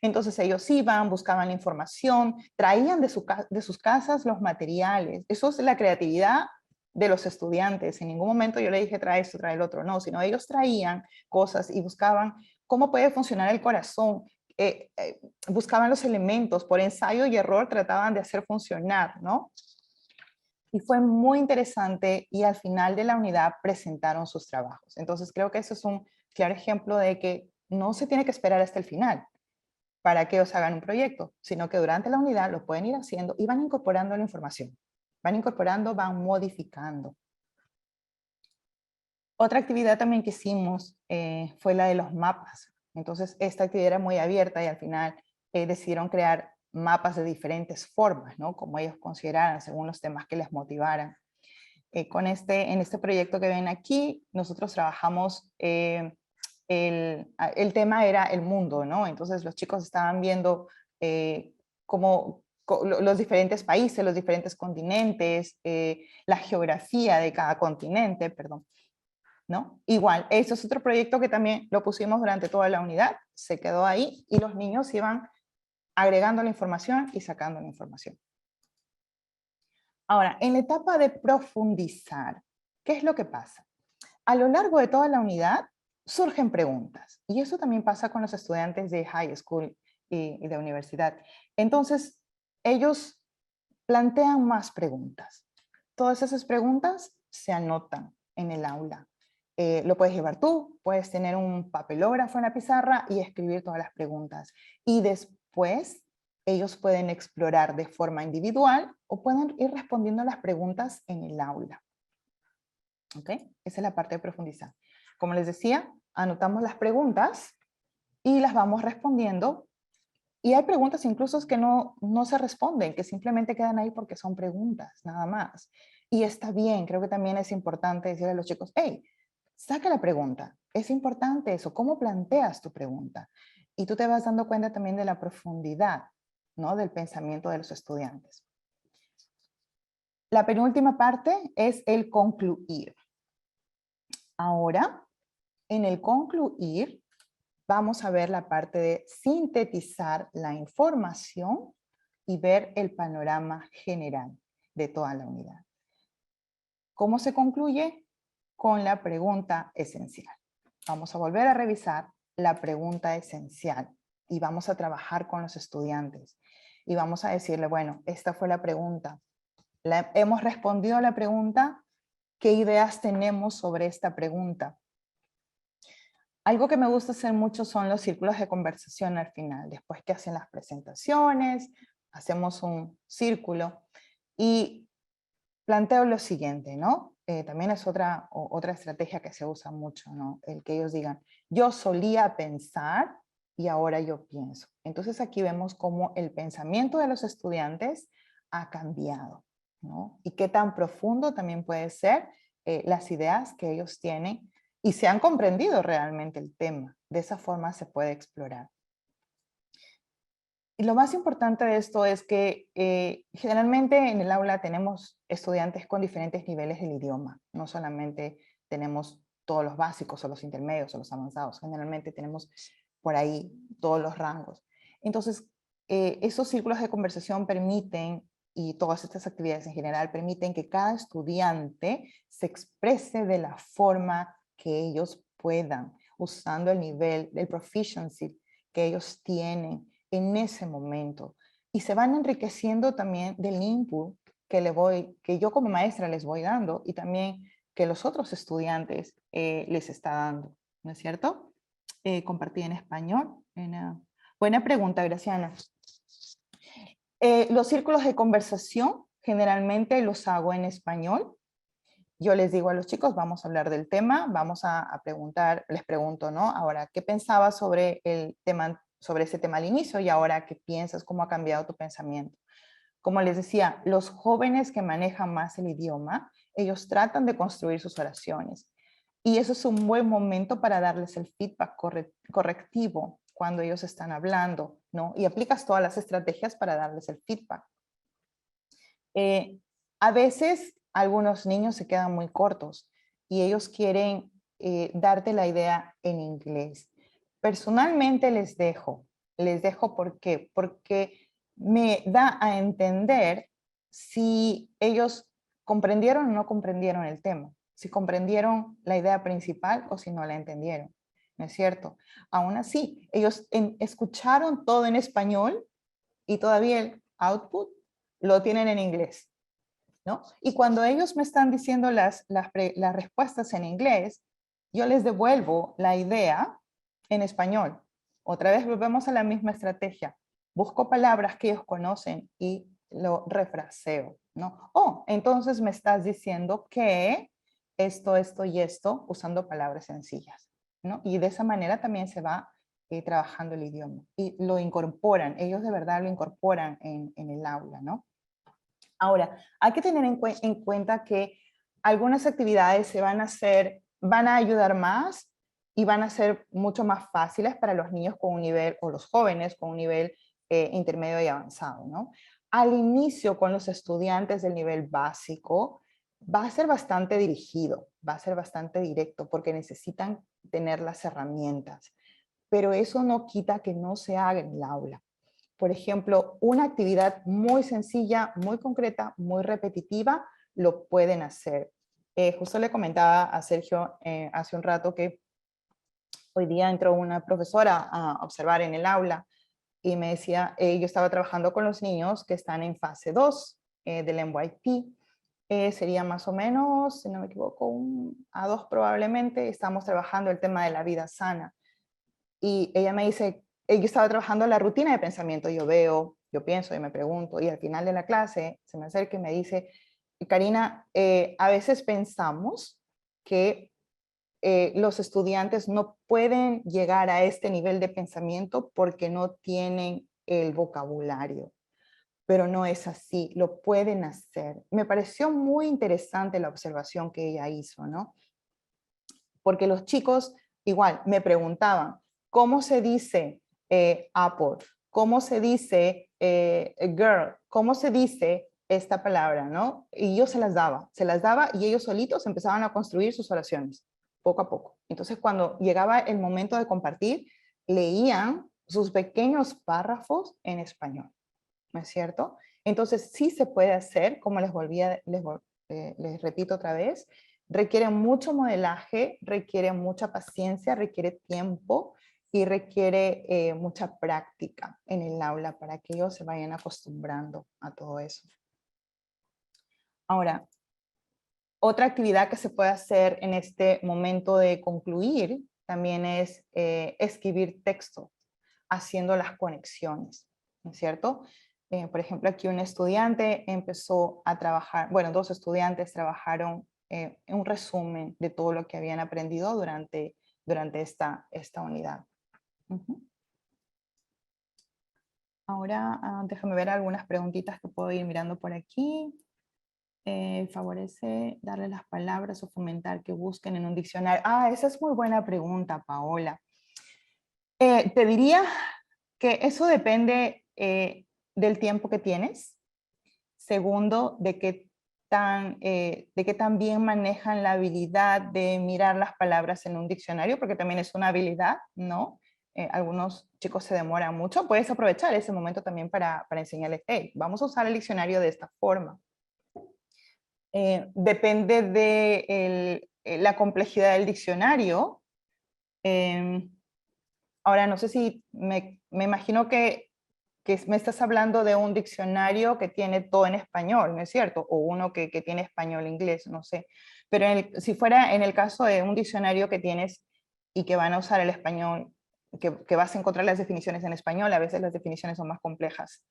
Entonces ellos iban, buscaban la información, traían de sus casas los materiales. Eso es la creatividad de los estudiantes. En ningún momento yo le dije trae esto, trae el otro, no, sino ellos traían cosas y buscaban cómo puede funcionar el corazón. Buscaban los elementos, por ensayo y error trataban de hacer funcionar, ¿no? Y fue muy interesante y al final de la unidad presentaron sus trabajos. Entonces creo que eso es un claro ejemplo de que no se tiene que esperar hasta el final para que os hagan un proyecto, sino que durante la unidad lo pueden ir haciendo y van incorporando la información. Van incorporando, van modificando. Otra actividad también que hicimos fue la de los mapas. Entonces esta actividad era muy abierta y al final decidieron crear mapas de diferentes formas, ¿no? Como ellos consideraran, según los temas que les motivaran. En este proyecto que ven aquí, nosotros trabajamos, el tema era el mundo, ¿no? Entonces los chicos estaban viendo los diferentes países, los diferentes continentes, la geografía de cada continente, perdón, ¿no? Igual, eso es otro proyecto que también lo pusimos durante toda la unidad, se quedó ahí y los niños iban agregando la información y sacando la información. Ahora, en la etapa de profundizar, ¿qué es lo que pasa? A lo largo de toda la unidad surgen preguntas, y eso también pasa con los estudiantes de high school y de universidad. Entonces, ellos plantean más preguntas. Todas esas preguntas se anotan en el aula. Lo puedes llevar tú, puedes tener un papelógrafo en la pizarra y escribir todas las preguntas. Y después ellos pueden explorar de forma individual o pueden ir respondiendo las preguntas en el aula. ¿Ok? Esa es la parte de profundizar. Como les decía, anotamos las preguntas y las vamos respondiendo Y hay preguntas incluso que no se responden, que simplemente quedan ahí porque son preguntas, nada más. Y está bien, creo que también es importante decirle a los chicos, hey, saca la pregunta. Es importante eso, cómo planteas tu pregunta. Y tú te vas dando cuenta también de la profundidad, ¿no? Del pensamiento de los estudiantes. La penúltima parte es el concluir. Ahora, en el concluir, vamos a ver la parte de sintetizar la información y ver el panorama general de toda la unidad. ¿Cómo se concluye? Con la pregunta esencial. Vamos a volver a revisar la pregunta esencial y vamos a trabajar con los estudiantes y vamos a decirle, bueno, esta fue la pregunta. Hemos respondido a la pregunta, ¿qué ideas tenemos sobre esta pregunta? Algo que me gusta hacer mucho son los círculos de conversación al final. Después que hacen las presentaciones, hacemos un círculo y planteo lo siguiente, ¿no? También es otra estrategia que se usa mucho, ¿no? El que ellos digan, yo solía pensar y ahora yo pienso. Entonces aquí vemos cómo el pensamiento de los estudiantes ha cambiado, ¿no? Y qué tan profundo también puede ser las ideas que ellos tienen y se han comprendido realmente el tema. De esa forma se puede explorar. Y lo más importante de esto es que generalmente en el aula tenemos estudiantes con diferentes niveles del idioma. No solamente tenemos todos los básicos o los intermedios o los avanzados. Generalmente tenemos por ahí todos los rangos. Entonces, esos círculos de conversación permiten, y todas estas actividades en general, permiten que cada estudiante se exprese de la forma que ellos puedan, usando el nivel del proficiency que ellos tienen en ese momento. Y se van enriqueciendo también del input que yo como maestra les voy dando y también que los otros estudiantes les está dando, ¿no es cierto? Compartí en español. Buena pregunta, Graciana. Los círculos de conversación generalmente los hago en español. Yo les digo a los chicos, vamos a hablar del tema, vamos a preguntar, les pregunto, ¿no? Ahora, ¿qué pensabas sobre el tema, sobre ese tema al inicio y ahora qué piensas, cómo ha cambiado tu pensamiento? Como les decía, los jóvenes que manejan más el idioma, ellos tratan de construir sus oraciones. Y eso es un buen momento para darles el feedback correctivo cuando ellos están hablando, ¿no? Y aplicas todas las estrategias para darles el feedback. A veces algunos niños se quedan muy cortos y ellos quieren darte la idea en inglés. Personalmente les dejo ¿por qué? Porque me da a entender si ellos comprendieron o no comprendieron el tema, si comprendieron la idea principal o si no la entendieron, ¿no es cierto? Aún así, ellos escucharon todo en español y todavía el output lo tienen en inglés, ¿no? Y cuando ellos me están diciendo las respuestas en inglés, yo les devuelvo la idea en español. Otra vez volvemos a la misma estrategia. Busco palabras que ellos conocen y lo refraseo, ¿no? Oh, entonces me estás diciendo que esto y esto, usando palabras sencillas, ¿no? Y de esa manera también se va trabajando el idioma. Y lo incorporan, ellos de verdad lo incorporan en el aula, ¿no? Ahora, hay que tener en cuenta que algunas actividades van a ayudar más y van a ser mucho más fáciles para los niños con un nivel, o los jóvenes con un nivel intermedio y avanzado, ¿no? Al inicio, con los estudiantes del nivel básico, va a ser bastante dirigido, va a ser bastante directo, porque necesitan tener las herramientas. Pero eso no quita que no se haga en el aula. Por ejemplo, una actividad muy sencilla, muy concreta, muy repetitiva, lo pueden hacer. Justo le comentaba a Sergio hace un rato que hoy día entró una profesora a observar en el aula y me decía, yo estaba trabajando con los niños que están en fase 2 del NYP. Sería más o menos, si no me equivoco, un A2 probablemente. Estamos trabajando el tema de la vida sana. Y ella me dice, yo estaba trabajando la rutina de pensamiento, yo veo, yo pienso y me pregunto, y al final de la clase se me acerca y me dice, Karina, a veces pensamos que los estudiantes no pueden llegar a este nivel de pensamiento porque no tienen el vocabulario, pero no es así, lo pueden hacer. Me pareció muy interesante la observación que ella hizo, ¿no? Porque los chicos igual me preguntaban, ¿cómo se dice apple? ¿Cómo se dice girl? ¿Cómo se dice esta palabra, no? Y yo se las daba y ellos solitos empezaban a construir sus oraciones, poco a poco. Entonces, cuando llegaba el momento de compartir, leían sus pequeños párrafos en español, ¿no es cierto? Entonces, sí se puede hacer, como les repito otra vez, requiere mucho modelaje, requiere mucha paciencia, requiere tiempo y requiere mucha práctica en el aula para que ellos se vayan acostumbrando a todo eso. Ahora, otra actividad que se puede hacer en este momento de concluir también es escribir texto, haciendo las conexiones, ¿no es cierto? Por ejemplo, aquí un estudiante empezó a trabajar, bueno, 2 estudiantes trabajaron un resumen de todo lo que habían aprendido durante esta unidad. Ahora, déjame ver algunas preguntitas que puedo ir mirando por aquí. Favorece darle las palabras o fomentar que busquen en un diccionario. Esa es muy buena pregunta, Paola. Te diría que eso depende del tiempo que tienes. Segundo, de qué tan bien manejan la habilidad de mirar las palabras en un diccionario, porque también es una habilidad, ¿no? Algunos chicos se demoran mucho. Puedes aprovechar ese momento también para enseñarles, hey, vamos a usar el diccionario de esta forma. Depende de la complejidad del diccionario. Ahora, no sé si me imagino que me estás hablando de un diccionario que tiene todo en español, ¿no es cierto? O uno que tiene español-inglés, no sé. Pero si fuera en el caso de un diccionario que tienes y que van a usar el español, que vas a encontrar las definiciones en español, a veces las definiciones son más complejas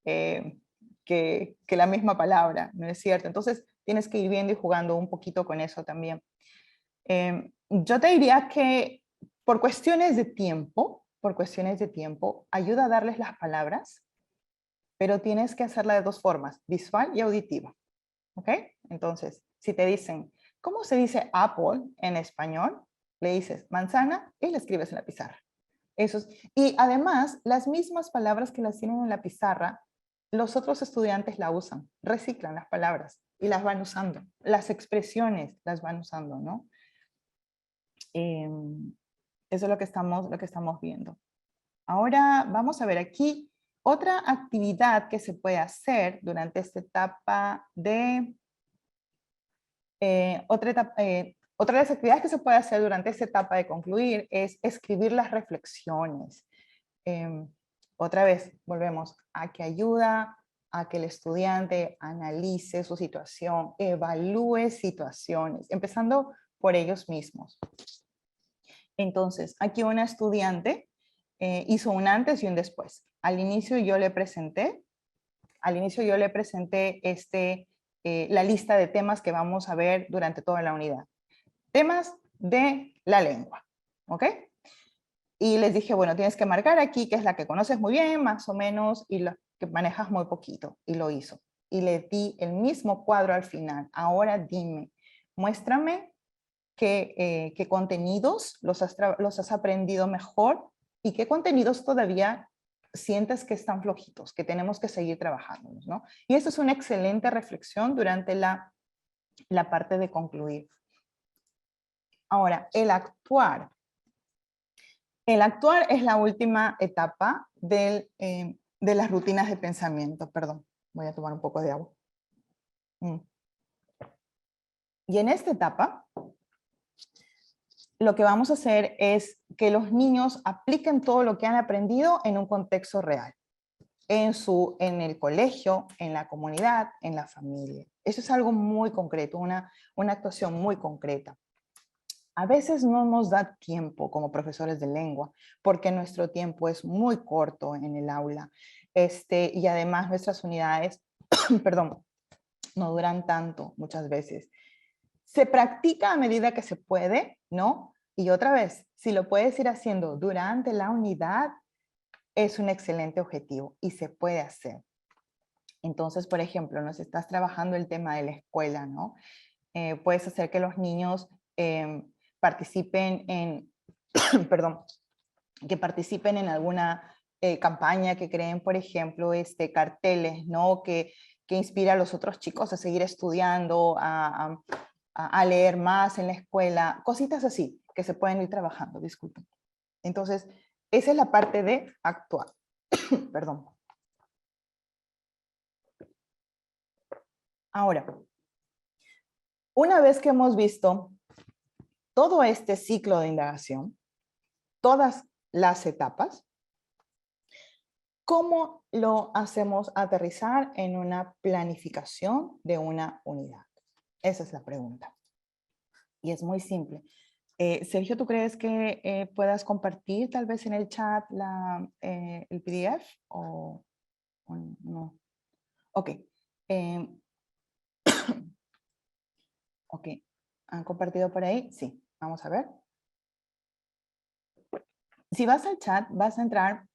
que la misma palabra, ¿no es cierto? Entonces tienes que ir viendo y jugando un poquito con eso también. Yo te diría que por cuestiones de tiempo, ayuda a darles las palabras, pero tienes que hacerla de 2 formas, visual y auditiva. ¿Ok? Entonces, si te dicen, ¿cómo se dice apple en español? Le dices manzana y le escribes en la pizarra. Y además, las mismas palabras que las tienen en la pizarra, los otros estudiantes la usan, reciclan las palabras y las van usando. Las expresiones las van usando, ¿no? Eso es lo que estamos viendo. Ahora vamos a ver aquí otra actividad que se puede hacer durante esta etapa de... otra de las actividades que se puede hacer durante esta etapa de concluir es escribir las reflexiones. Otra vez, volvemos a que ayuda a que el estudiante analice su situación, evalúe situaciones, empezando por ellos mismos. Entonces, aquí una estudiante hizo un antes y un después. Al inicio yo le presenté la lista de temas que vamos a ver durante toda la unidad. Temas de la lengua, ¿ok? Y les dije, bueno, tienes que marcar aquí que es la que conoces muy bien, más o menos, y la que manejas muy poquito, y lo hizo. Y le di el mismo cuadro al final. Ahora dime, muéstrame qué contenidos los has aprendido mejor y qué contenidos todavía sientes que están flojitos, que tenemos que seguir trabajando, ¿no? Y eso es una excelente reflexión durante la parte de concluir. Ahora, el actuar. El actuar es la última etapa de las rutinas de pensamiento. Perdón, voy a tomar un poco de agua. Y en esta etapa, lo que vamos a hacer es que los niños apliquen todo lo que han aprendido en un contexto real. En el colegio, en la comunidad, en la familia. Eso es algo muy concreto, una actuación muy concreta. A veces no nos da tiempo como profesores de lengua, porque nuestro tiempo es muy corto en el aula. Y además nuestras unidades, perdón, no duran tanto muchas veces. Se practica a medida que se puede, ¿no? Y otra vez, si lo puedes ir haciendo durante la unidad, es un excelente objetivo y se puede hacer. Entonces, por ejemplo, nos estás trabajando el tema de la escuela, ¿no? Puedes hacer que los niños participen en, perdón, que participen en alguna campaña, que creen, por ejemplo, carteles, ¿no? Que inspira a los otros chicos a seguir estudiando, a leer más en la escuela, cositas así que se pueden ir trabajando, disculpen. Entonces, esa es la parte de actuar. Perdón. Ahora, una vez que hemos visto todo este ciclo de indagación, todas las etapas, ¿cómo lo hacemos aterrizar en una planificación de una unidad? Esa es la pregunta. Y es muy simple. Sergio, ¿tú crees que puedas compartir tal vez en el chat el PDF o no? Ok. Ok. ¿Han compartido por ahí? Sí. Vamos a ver. Si vas al chat, vas a entrar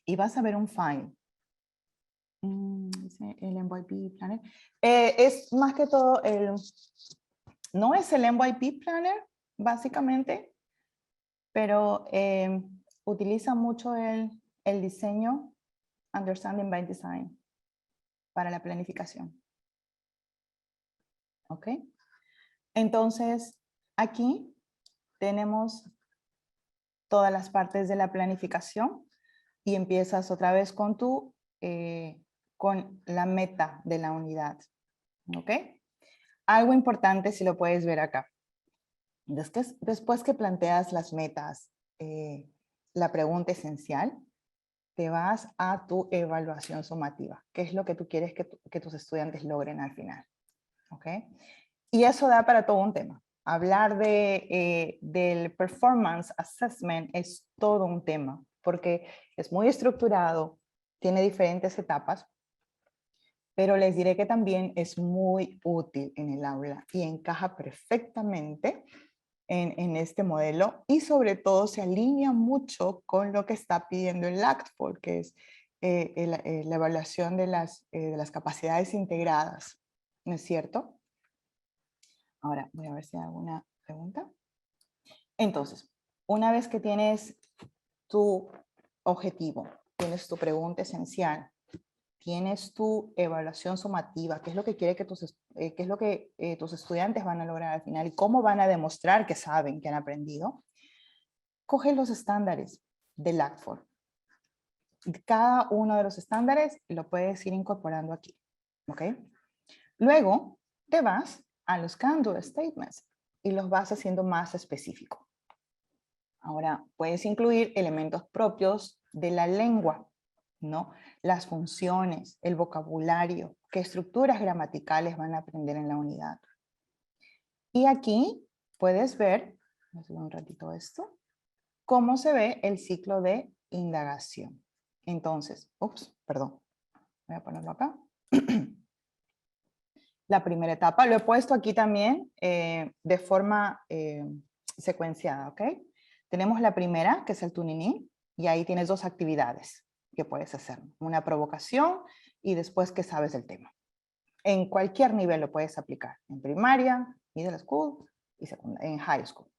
y vas a ver un file. El NYP Planner. Es más que todo no es el NYP Planner, básicamente, pero utiliza mucho el diseño Understanding by Design para la planificación. ¿Ok? Entonces, aquí tenemos todas las partes de la planificación y empiezas otra vez con con la meta de la unidad. ¿Ok? Algo importante, si lo puedes ver acá. Después que planteas las metas, la pregunta esencial, te vas a tu evaluación sumativa. ¿Qué es lo que tú quieres que tus estudiantes logren al final? ¿Ok? Y eso da para todo un tema. Hablar del performance assessment es todo un tema, porque es muy estructurado, tiene diferentes etapas, pero les diré que también es muy útil en el aula y encaja perfectamente en este modelo y sobre todo se alinea mucho con lo que está pidiendo el LACTFOR, que es la evaluación de las capacidades integradas, ¿no es cierto? Ahora voy a ver si hay alguna pregunta. Entonces, una vez que tienes tu objetivo, tienes tu pregunta esencial, tienes tu evaluación sumativa, qué es lo que quiere que tus estudiantes van a lograr al final y cómo van a demostrar que saben, que han aprendido, coge los estándares del LACTFOR. Cada uno de los estándares lo puedes ir incorporando aquí. ¿Ok? Luego te vas a los can-do statements y los vas haciendo más específico. Ahora, puedes incluir elementos propios de la lengua, ¿no? Las funciones, el vocabulario, qué estructuras gramaticales van a aprender en la unidad. Y aquí puedes ver, vamos a ver un ratito esto, cómo se ve el ciclo de indagación. Entonces, perdón, voy a ponerlo acá. La primera etapa, lo he puesto aquí también de forma secuenciada, ¿ok? Tenemos la primera, que es el tuning in, y ahí tienes dos actividades que puedes hacer. Una provocación y después qué sabes del tema. En cualquier nivel lo puedes aplicar, en primaria, middle school y en high school.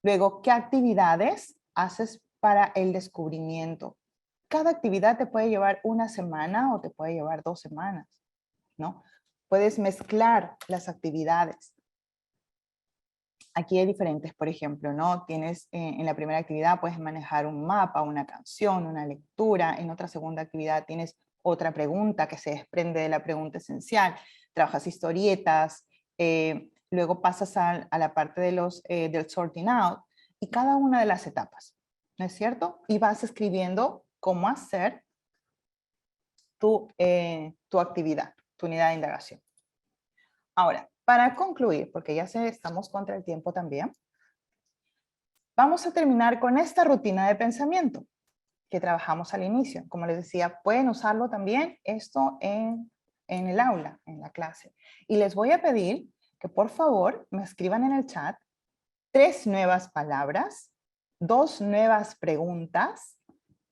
Luego, ¿qué actividades haces para el descubrimiento? Cada actividad te puede llevar una semana o te puede llevar 2 semanas, ¿no? Puedes mezclar las actividades. Aquí hay diferentes, por ejemplo, ¿no? Tienes en la primera actividad puedes manejar un mapa, una canción, una lectura. En otra segunda actividad tienes otra pregunta que se desprende de la pregunta esencial. Trabajas historietas, luego pasas a la parte de del sorting out y cada una de las etapas, ¿no es cierto? Y vas escribiendo cómo hacer tu actividad, tu unidad de indagación. Ahora, para concluir, porque ya estamos contra el tiempo también, vamos a terminar con esta rutina de pensamiento que trabajamos al inicio. Como les decía, pueden usarlo también esto en el aula, en la clase. Y les voy a pedir que por favor me escriban en el chat 3 nuevas palabras, 2 nuevas preguntas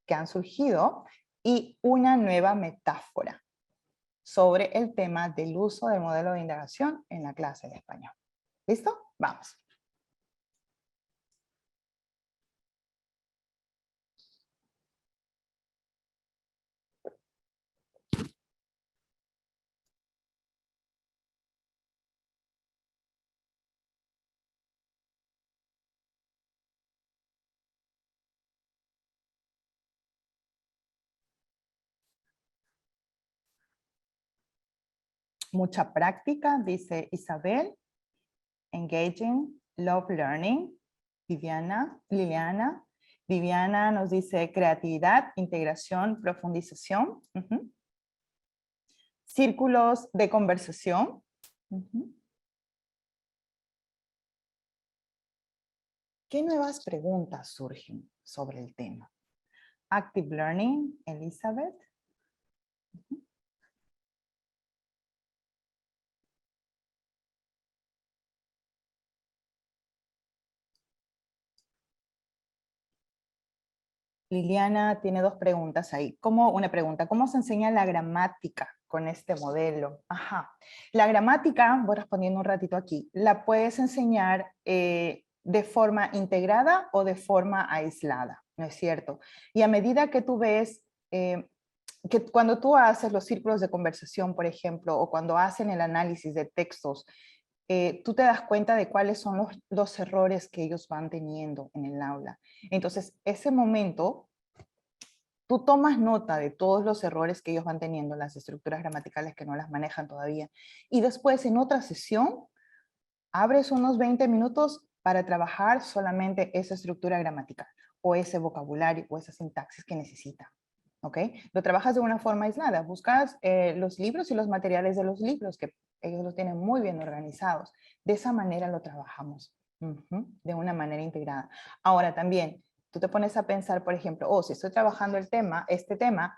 que que han surgido y una nueva metáfora sobre el tema del uso del modelo de indagación en la clase de español. ¿Listo? Vamos. Mucha práctica, dice Isabel. Engaging, love learning. Liliana. Viviana nos dice creatividad, integración, profundización. Círculos de conversación. ¿Qué nuevas preguntas surgen sobre el tema? Active learning, Elizabeth. Liliana tiene dos preguntas ahí. Una pregunta, ¿cómo se enseña la gramática con este modelo? Ajá. La gramática, voy respondiendo un ratito aquí, la puedes enseñar de forma integrada o de forma aislada, ¿no es cierto? Y a medida que tú ves, que cuando tú haces los círculos de conversación, por ejemplo, o cuando hacen el análisis de textos, tú te das cuenta de cuáles son los errores que ellos van teniendo en el aula. Entonces, ese momento, tú tomas nota de todos los errores que ellos van teniendo, las estructuras gramaticales que no las manejan todavía, y después en otra sesión, abres unos 20 minutos para trabajar solamente esa estructura gramatical, o ese vocabulario, o esa sintaxis que necesitan. ¿Ok? Lo trabajas de una forma aislada, buscas los libros y los materiales de los libros, que ellos los tienen muy bien organizados. De esa manera lo trabajamos, de una manera integrada. Ahora también, tú te pones a pensar, por ejemplo, si estoy trabajando este tema,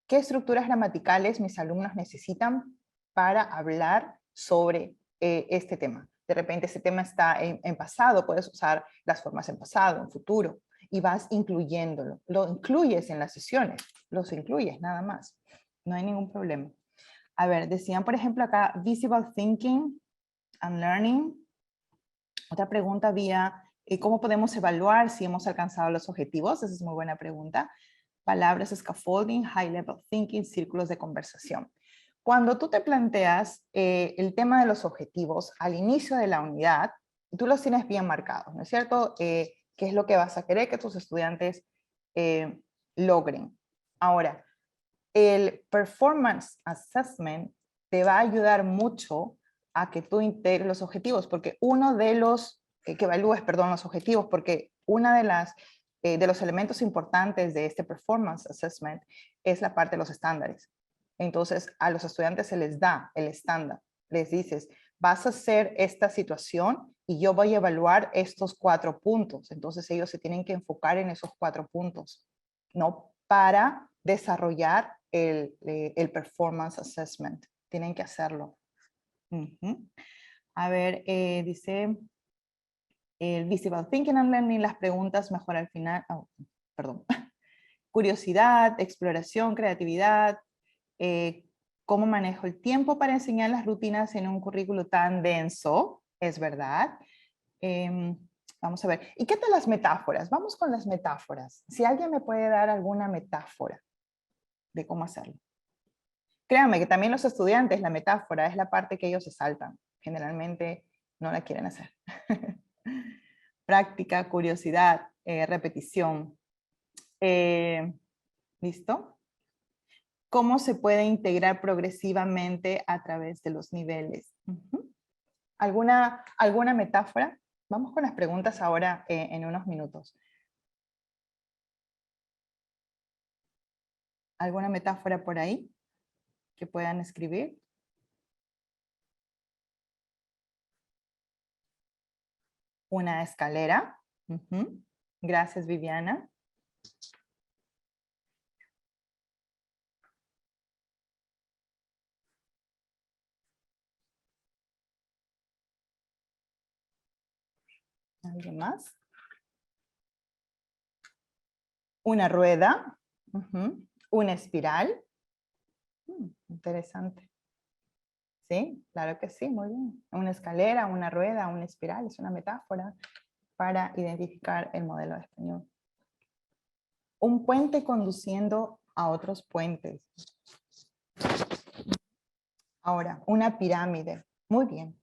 ¿qué estructuras gramaticales mis alumnos necesitan para hablar sobre este tema? De repente ese tema está en pasado, puedes usar las formas en pasado, en futuro, y vas incluyéndolo. Lo incluyes en las sesiones, los incluyes nada más. No hay ningún problema. A ver, decían por ejemplo acá, visible thinking and learning. Otra pregunta había, ¿cómo podemos evaluar si hemos alcanzado los objetivos? Esa es muy buena pregunta. Palabras, scaffolding, high level thinking, círculos de conversación. Cuando tú te planteas el tema de los objetivos al inicio de la unidad, tú los tienes bien marcados, ¿no es cierto? ¿Qué es lo que vas a querer que tus estudiantes logren? Ahora, el performance assessment te va a ayudar mucho a que tú integres los objetivos, porque uno de los, que evalúes, perdón, los objetivos, porque una de los elementos importantes de este performance assessment es la parte de los estándares. Entonces, a los estudiantes se les da el estándar. Les dices, vas a hacer esta situación y yo voy a evaluar estos 4 puntos. Entonces, ellos se tienen que enfocar en esos 4 puntos, ¿no? Para desarrollar el performance assessment. Tienen que hacerlo. A ver, dice, el visible thinking and learning, las preguntas mejor al final. Perdón. Curiosidad, exploración, creatividad. ¿Cómo manejo el tiempo para enseñar las rutinas en un currículo tan denso? Es verdad. Vamos a ver. ¿Y qué tal las metáforas? Vamos con las metáforas. Si alguien me puede dar alguna metáfora de cómo hacerlo. Créanme que también los estudiantes, la metáfora es la parte que ellos se saltan. Generalmente no la quieren hacer. Práctica, curiosidad, repetición. ¿Listo? ¿Cómo se puede integrar progresivamente a través de los niveles? ¿Alguna metáfora? Vamos con las preguntas ahora en unos minutos. ¿Alguna metáfora por ahí que puedan escribir? Una escalera. Gracias, Viviana. ¿Alguien más? Una rueda. Ujú. Una espiral. Interesante. Sí, claro que sí, muy bien. Una escalera, una rueda, una espiral, es una metáfora para identificar el modelo de español. Un puente conduciendo a otros puentes. Ahora, una pirámide. Muy bien.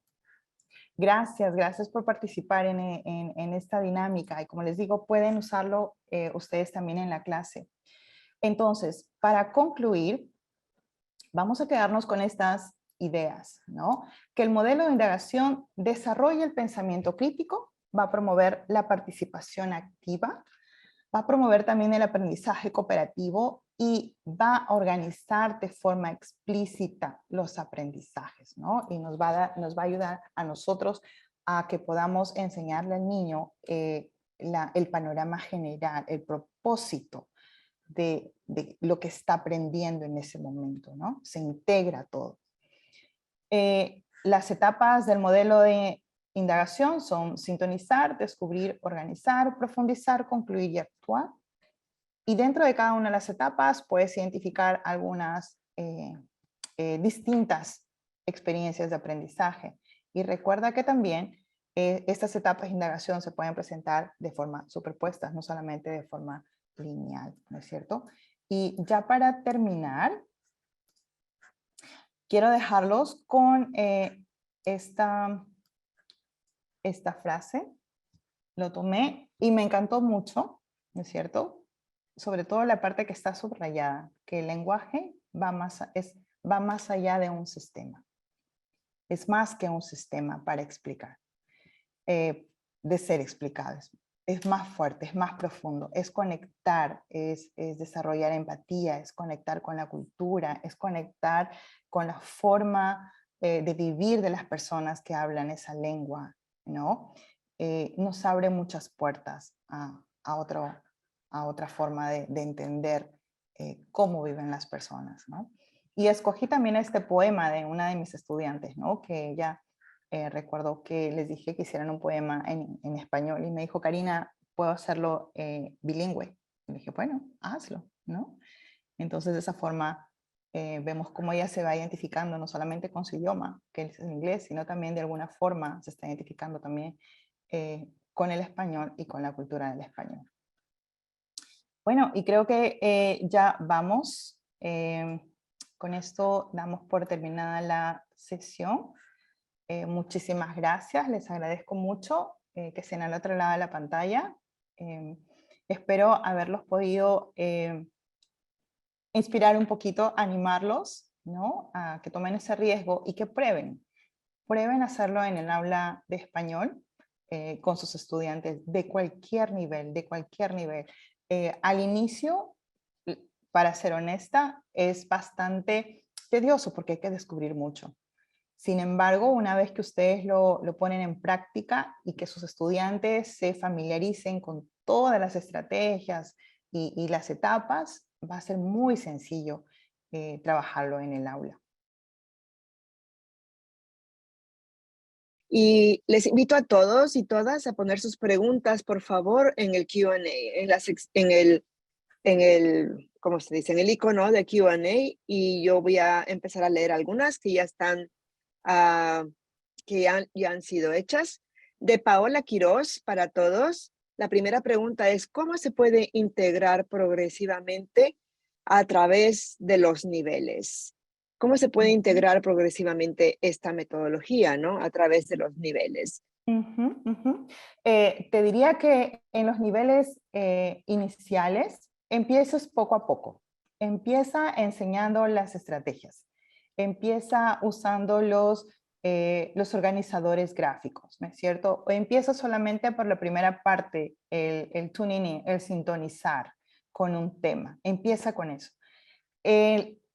Gracias por participar en esta dinámica. Y como les digo, pueden usarlo ustedes también en la clase. Entonces, para concluir, vamos a quedarnos con estas ideas, ¿no? Que el modelo de indagación desarrolla el pensamiento crítico, va a promover la participación activa, va a promover también el aprendizaje cooperativo y va a organizar de forma explícita los aprendizajes, ¿no? Y nos va a ayudar a nosotros a que podamos enseñarle al niño el panorama general, el propósito de lo que está aprendiendo en ese momento, ¿no? Se integra todo. Las etapas del modelo de indagación son sintonizar, descubrir, organizar, profundizar, concluir y actuar. Y dentro de cada una de las etapas puedes identificar algunas distintas experiencias de aprendizaje. Y recuerda que también estas etapas de indagación se pueden presentar de forma superpuestas, no solamente de forma lineal, ¿no es cierto? Y ya para terminar, quiero dejarlos con esta frase. Lo tomé y me encantó mucho, ¿no es cierto? Sobre todo la parte que está subrayada, que el lenguaje va más allá de un sistema. Es más que un sistema para explicar, de ser explicado. Es más fuerte, es más profundo, es conectar, es desarrollar empatía, es conectar con la cultura, es conectar con la forma de vivir de las personas que hablan esa lengua, ¿no? Nos abre muchas puertas a otra forma de entender cómo viven las personas, ¿no? Y escogí también este poema de una de mis estudiantes, ¿no? Que ella recuerdo que les dije que hicieran un poema en español y me dijo, Karina, ¿puedo hacerlo bilingüe? Y le dije, bueno, hazlo, ¿no? Entonces de esa forma vemos cómo ella se va identificando no solamente con su idioma, que es el inglés, sino también de alguna forma se está identificando también con el español y con la cultura del español. Bueno, y creo que ya vamos. Con esto damos por terminada la sesión. Muchísimas gracias, les agradezco mucho que estén al otro lado de la pantalla. Espero haberlos podido inspirar un poquito, animarlos, ¿no? A que tomen ese riesgo y que prueben. Prueben hacerlo en el aula de español con sus estudiantes de cualquier nivel, de cualquier nivel. Al inicio, para ser honesta, es bastante tedioso porque hay que descubrir mucho. Sin embargo, una vez que ustedes lo ponen en práctica y que sus estudiantes se familiaricen con todas las estrategias y las etapas, va a ser muy sencillo trabajarlo en el aula. Y les invito a todos y todas a poner sus preguntas, por favor, en el Q&A, en el, ¿cómo se dice? En el icono de Q&A, y yo voy a empezar a leer algunas que ya están, ya han sido hechas. De Paola Quiroz, para todos. La primera pregunta es, ¿cómo se puede integrar progresivamente a través de los niveles? ¿Cómo se puede integrar progresivamente esta metodología, ¿no? A través de los niveles. Te diría que en los niveles iniciales empiezas poco a poco. Empieza enseñando las estrategias. Empieza usando los organizadores gráficos, ¿no es cierto? O empieza solamente por la primera parte, el tuning in, el sintonizar con un tema. Empieza con eso.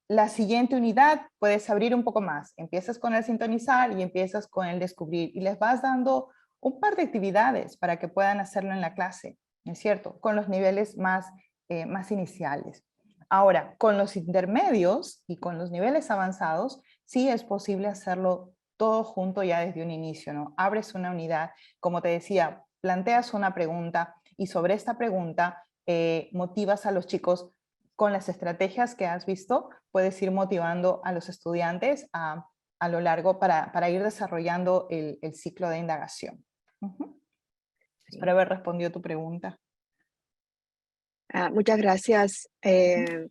La siguiente unidad puedes abrir un poco más. Empiezas con el sintonizar y empiezas con el descubrir. Y les vas dando un par de actividades para que puedan hacerlo en la clase, ¿no es cierto? Con los niveles más iniciales. Ahora, con los intermedios y con los niveles avanzados, sí es posible hacerlo todo junto ya desde un inicio, ¿no? Abres una unidad, como te decía, planteas una pregunta y sobre esta pregunta motivas a los chicos con las estrategias que has visto, puedes ir motivando a los estudiantes a lo largo para ir desarrollando el ciclo de indagación. Espero haber respondido tu pregunta. Muchas gracias,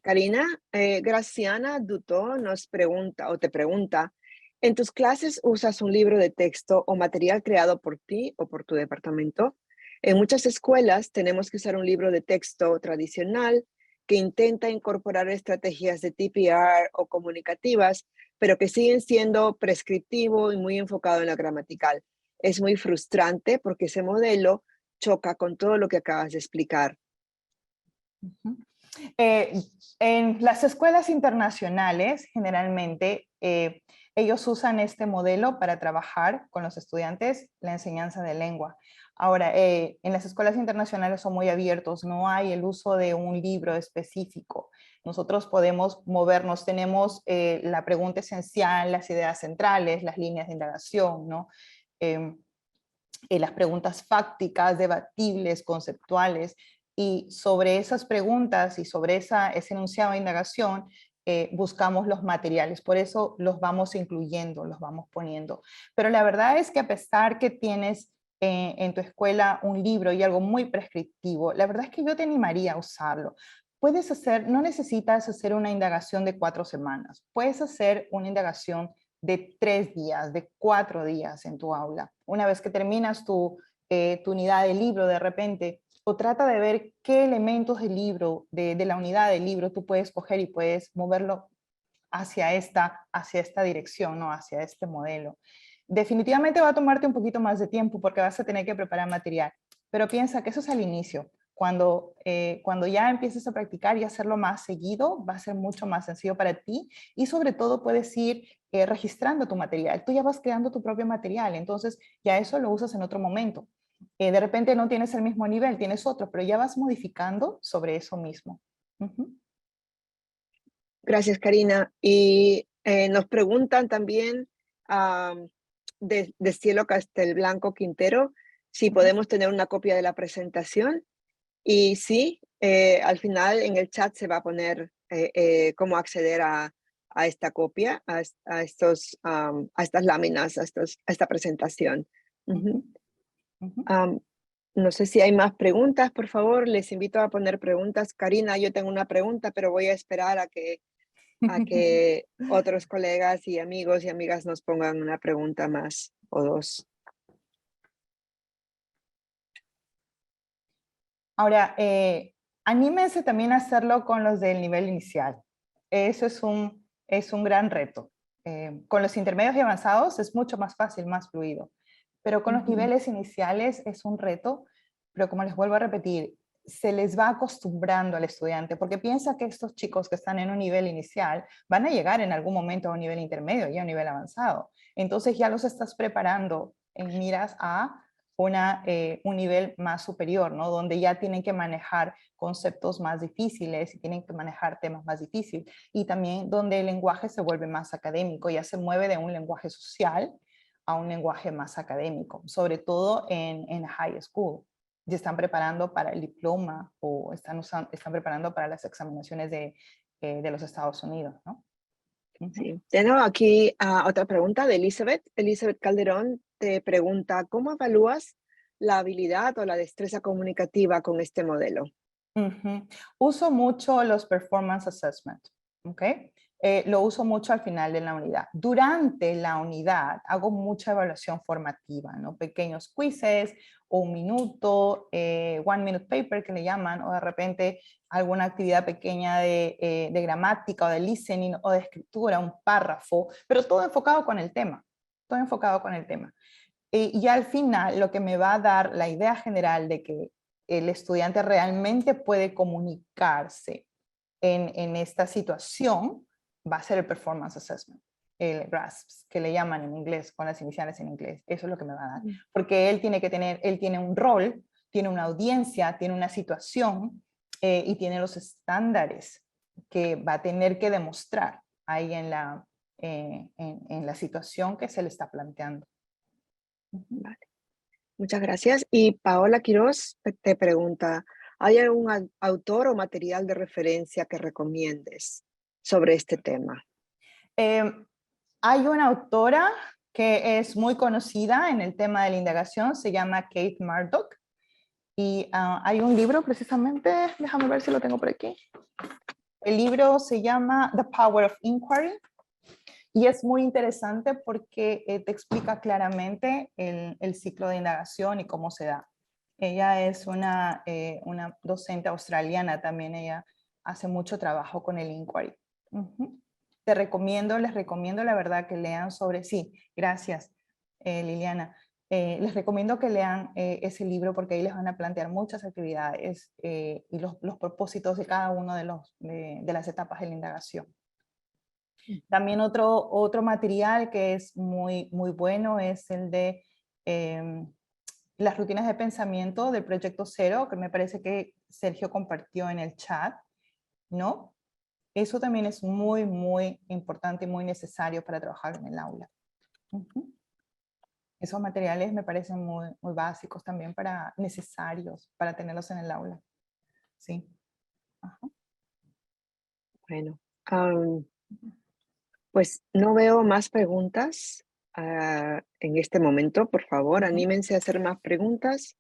Karina. Graciana Dutó nos pregunta o te pregunta, ¿en tus clases usas un libro de texto o material creado por ti o por tu departamento? En muchas escuelas tenemos que usar un libro de texto tradicional que intenta incorporar estrategias de TPR o comunicativas, pero que siguen siendo prescriptivo y muy enfocado en la gramatical. Es muy frustrante porque ese modelo choca con todo lo que acabas de explicar. En las escuelas internacionales, generalmente, ellos usan este modelo para trabajar con los estudiantes la enseñanza de lengua. Ahora, en las escuelas internacionales son muy abiertos, no hay el uso de un libro específico. Nosotros podemos movernos, tenemos la pregunta esencial, las ideas centrales, las líneas de indagación, ¿no? Las preguntas fácticas, debatibles, conceptuales, y sobre esas preguntas y sobre ese enunciado de indagación buscamos los materiales, por eso los vamos incluyendo, los vamos poniendo. Pero la verdad es que a pesar que tienes en tu escuela un libro y algo muy prescriptivo, la verdad es que yo te animaría a usarlo. Puedes hacer, no necesitas hacer una indagación de 4 semanas, puedes hacer una indagación de 3 días, de 4 días en tu aula. Una vez que terminas tu unidad de libro de repente, o trata de ver qué elementos del libro, de la unidad del libro, tú puedes coger y puedes moverlo hacia esta dirección, ¿no? Hacia este modelo. Definitivamente va a tomarte un poquito más de tiempo porque vas a tener que preparar material, pero piensa que eso es al inicio. Cuando ya empieces a practicar y hacerlo más seguido, va a ser mucho más sencillo para ti y sobre todo puedes ir registrando tu material. Tú ya vas creando tu propio material, entonces ya eso lo usas en otro momento. De repente no tienes el mismo nivel, tienes otro, pero ya vas modificando sobre eso mismo. Gracias, Karina. Y nos preguntan también de Cielo Castelblanco Quintero si podemos tener una copia de la presentación. Y sí, al final en el chat se va a poner cómo acceder a esta copia, a estas láminas, a esta presentación. No sé si hay más preguntas, por favor, les invito a poner preguntas. Karina, yo tengo una pregunta, pero voy a esperar a que otros colegas y amigos y amigas nos pongan una pregunta más o dos. Ahora, anímense también a hacerlo con los del nivel inicial. Eso es un gran reto. Con los intermedios y avanzados es mucho más fácil, más fluido. Pero con los niveles iniciales es un reto, pero como les vuelvo a repetir, se les va acostumbrando al estudiante, porque piensa que estos chicos que están en un nivel inicial van a llegar en algún momento a un nivel intermedio y a un nivel avanzado. Entonces ya los estás preparando en miras a un nivel más superior, ¿no? Donde ya tienen que manejar conceptos más difíciles y tienen que manejar temas más difíciles. Y también donde el lenguaje se vuelve más académico, ya se mueve de un lenguaje social a un lenguaje más académico, sobre todo en high school. Ya están preparando para el diploma o están preparando para las examinaciones de los Estados Unidos, ¿no? Sí. Tengo aquí otra pregunta de Elizabeth. Elizabeth Calderón te pregunta, ¿cómo evalúas la habilidad o la destreza comunicativa con este modelo? Uso mucho los performance assessment, ¿ok? Lo uso mucho al final de la unidad. Durante la unidad hago mucha evaluación formativa, ¿no? Pequeños quizzes o 1 minuto, 1 minute paper que le llaman, o de repente alguna actividad pequeña de gramática o de listening o de escritura, un párrafo, pero todo enfocado con el tema, todo enfocado con el tema. Y al final lo que me va a dar la idea general de que el estudiante realmente puede comunicarse en esta situación va a ser el performance assessment, el GRASPS, que le llaman en inglés, con las iniciales en inglés. Eso es lo que me va a dar. Porque él tiene un rol, tiene una audiencia, tiene una situación y tiene los estándares que va a tener que demostrar ahí en la situación que se le está planteando. Vale. Muchas gracias. Y Paola Quiroz te pregunta, ¿Hay algún autor o material de referencia que recomiendes sobre este tema? Hay una autora que es muy conocida en el tema de la indagación, se llama Kate Murdoch, y hay un libro precisamente, déjame ver si lo tengo por aquí. El libro se llama The Power of Inquiry, y es muy interesante porque te explica claramente el ciclo de indagación y cómo se da. Ella es una docente australiana también, ella hace mucho trabajo con el inquiry. Les recomiendo la verdad que lean sobre, sí, gracias Liliana. Les recomiendo que lean ese libro porque ahí les van a plantear muchas actividades y los propósitos de cada uno de las etapas de la indagación. También otro material que es muy bueno es el de las rutinas de pensamiento del Proyecto Cero, que me parece que Sergio compartió en el chat, ¿no? Eso también es muy importante y muy necesario para trabajar en el aula. Esos materiales me parecen muy básicos también necesarios para tenerlos en el aula. Sí. Ajá. Bueno, pues no veo más preguntas en este momento. Por favor, anímense a hacer más preguntas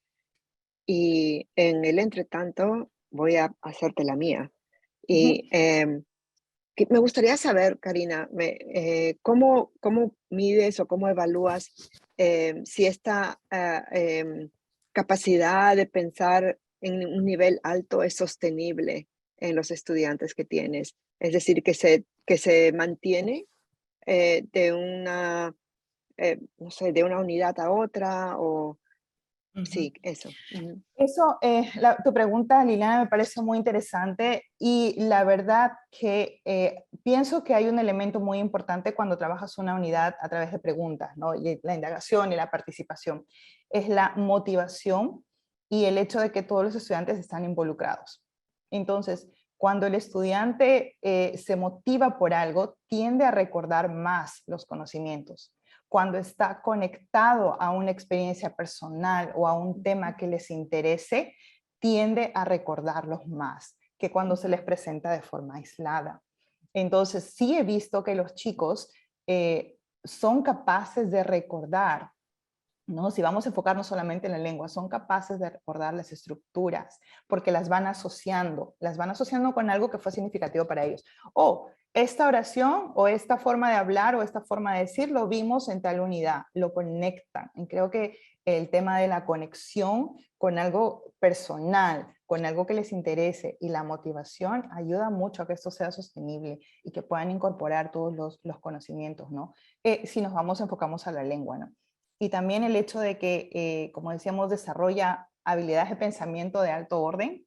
y en el entretanto voy a hacerte la mía. Y me gustaría saber, Karina, ¿cómo mides o cómo evalúas si esta capacidad de pensar en un nivel alto es sostenible en los estudiantes que tienes? Es decir, que se mantiene de una, no sé, de una unidad a otra o... Sí, eso. Eso, tu pregunta, Liliana, me parece muy interesante y la verdad que pienso que hay un elemento muy importante cuando trabajas una unidad a través de preguntas, ¿no? Y la indagación y la participación. Es la motivación y el hecho de que todos los estudiantes están involucrados. Entonces, cuando el estudiante se motiva por algo, tiende a recordar más los conocimientos. Cuando está conectado a una experiencia personal o a un tema que les interese, tiende a recordarlos más que cuando se les presenta de forma aislada. Entonces, sí he visto que los chicos son capaces de recordar, ¿no? Si vamos a enfocarnos solamente en la lengua, son capaces de recordar las estructuras porque las van asociando con algo que fue significativo para ellos. Esta oración o esta forma de hablar o esta forma de decir lo vimos en tal unidad, lo conectan. Y creo que el tema de la conexión con algo personal, con algo que les interese y la motivación ayuda mucho a que esto sea sostenible y que puedan incorporar todos los conocimientos, ¿no? Si nos enfocamos a la lengua, ¿no? Y también el hecho de que, como decíamos, desarrolla habilidades de pensamiento de alto orden,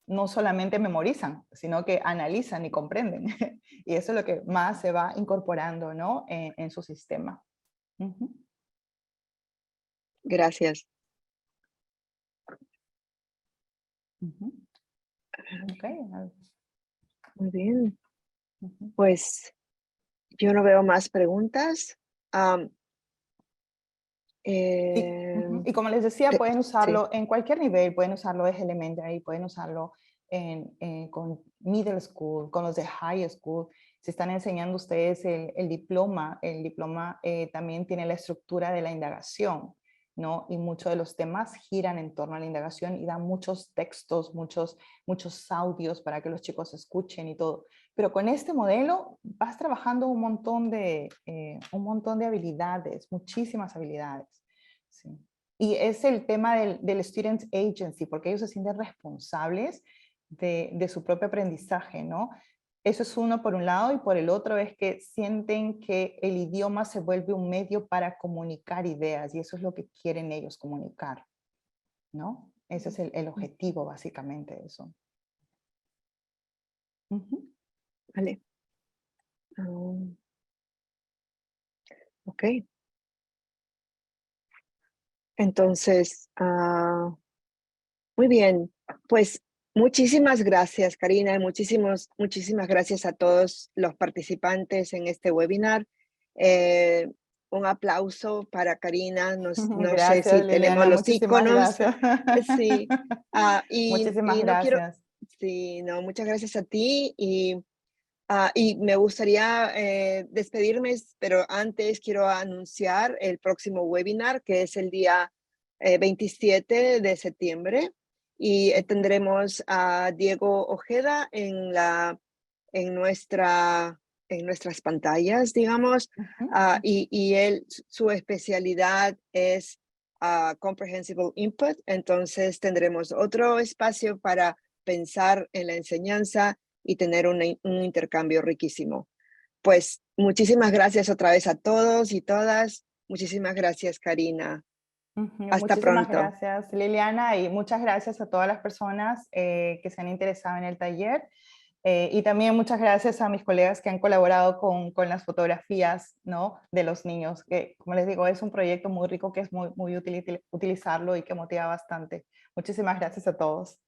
no solamente memorizan, sino que analizan y comprenden. Y eso es lo que más se va incorporando, ¿no? en su sistema. Gracias. Okay. Muy bien. Pues yo no veo más preguntas. Y como les decía, pueden usarlo en cualquier nivel, pueden usarlo de elementary, pueden usarlo con middle school, con los de high school. Si están enseñando ustedes el diploma también tiene la estructura de la indagación, ¿no? Y muchos de los temas giran en torno a la indagación y dan muchos textos, muchos audios para que los chicos escuchen y todo. Pero con este modelo vas trabajando un montón de habilidades, muchísimas habilidades. Sí. Y es el tema del Student Agency, porque ellos se sienten responsables de su propio aprendizaje, ¿no? Eso es uno por un lado, y por el otro es que sienten que el idioma se vuelve un medio para comunicar ideas, y eso es lo que quieren ellos comunicar, ¿no? Ese es el objetivo, básicamente, de eso. Vale. Ok. Entonces, muy bien. Pues muchísimas gracias, Karina, y muchísimas gracias a todos los participantes en este webinar. un aplauso para Karina. No sé Gracias, si tenemos Liliana, los muchísimas iconos. gracias. Sí, Muchísimas y no quiero, gracias. sí, no, muchas gracias a ti y me gustaría despedirme, pero antes quiero anunciar el próximo webinar, que es el día 27 de septiembre, y tendremos a Diego Ojeda en, nuestra, en nuestras pantallas, digamos, Ujú. y él, su especialidad es Comprehensible Input, entonces tendremos otro espacio para pensar en la enseñanza y tener un intercambio riquísimo. Pues muchísimas gracias otra vez a todos y todas. Muchísimas gracias, Karina. Ujú. Hasta Muchísimas pronto. gracias, Liliana, y muchas gracias a todas las personas que se han interesado en el taller. Y también muchas gracias a mis colegas que han colaborado con las fotografías, ¿no?, de los niños, que como les digo, es un proyecto muy rico que es muy útil utilizarlo y que motiva bastante. Muchísimas gracias a todos.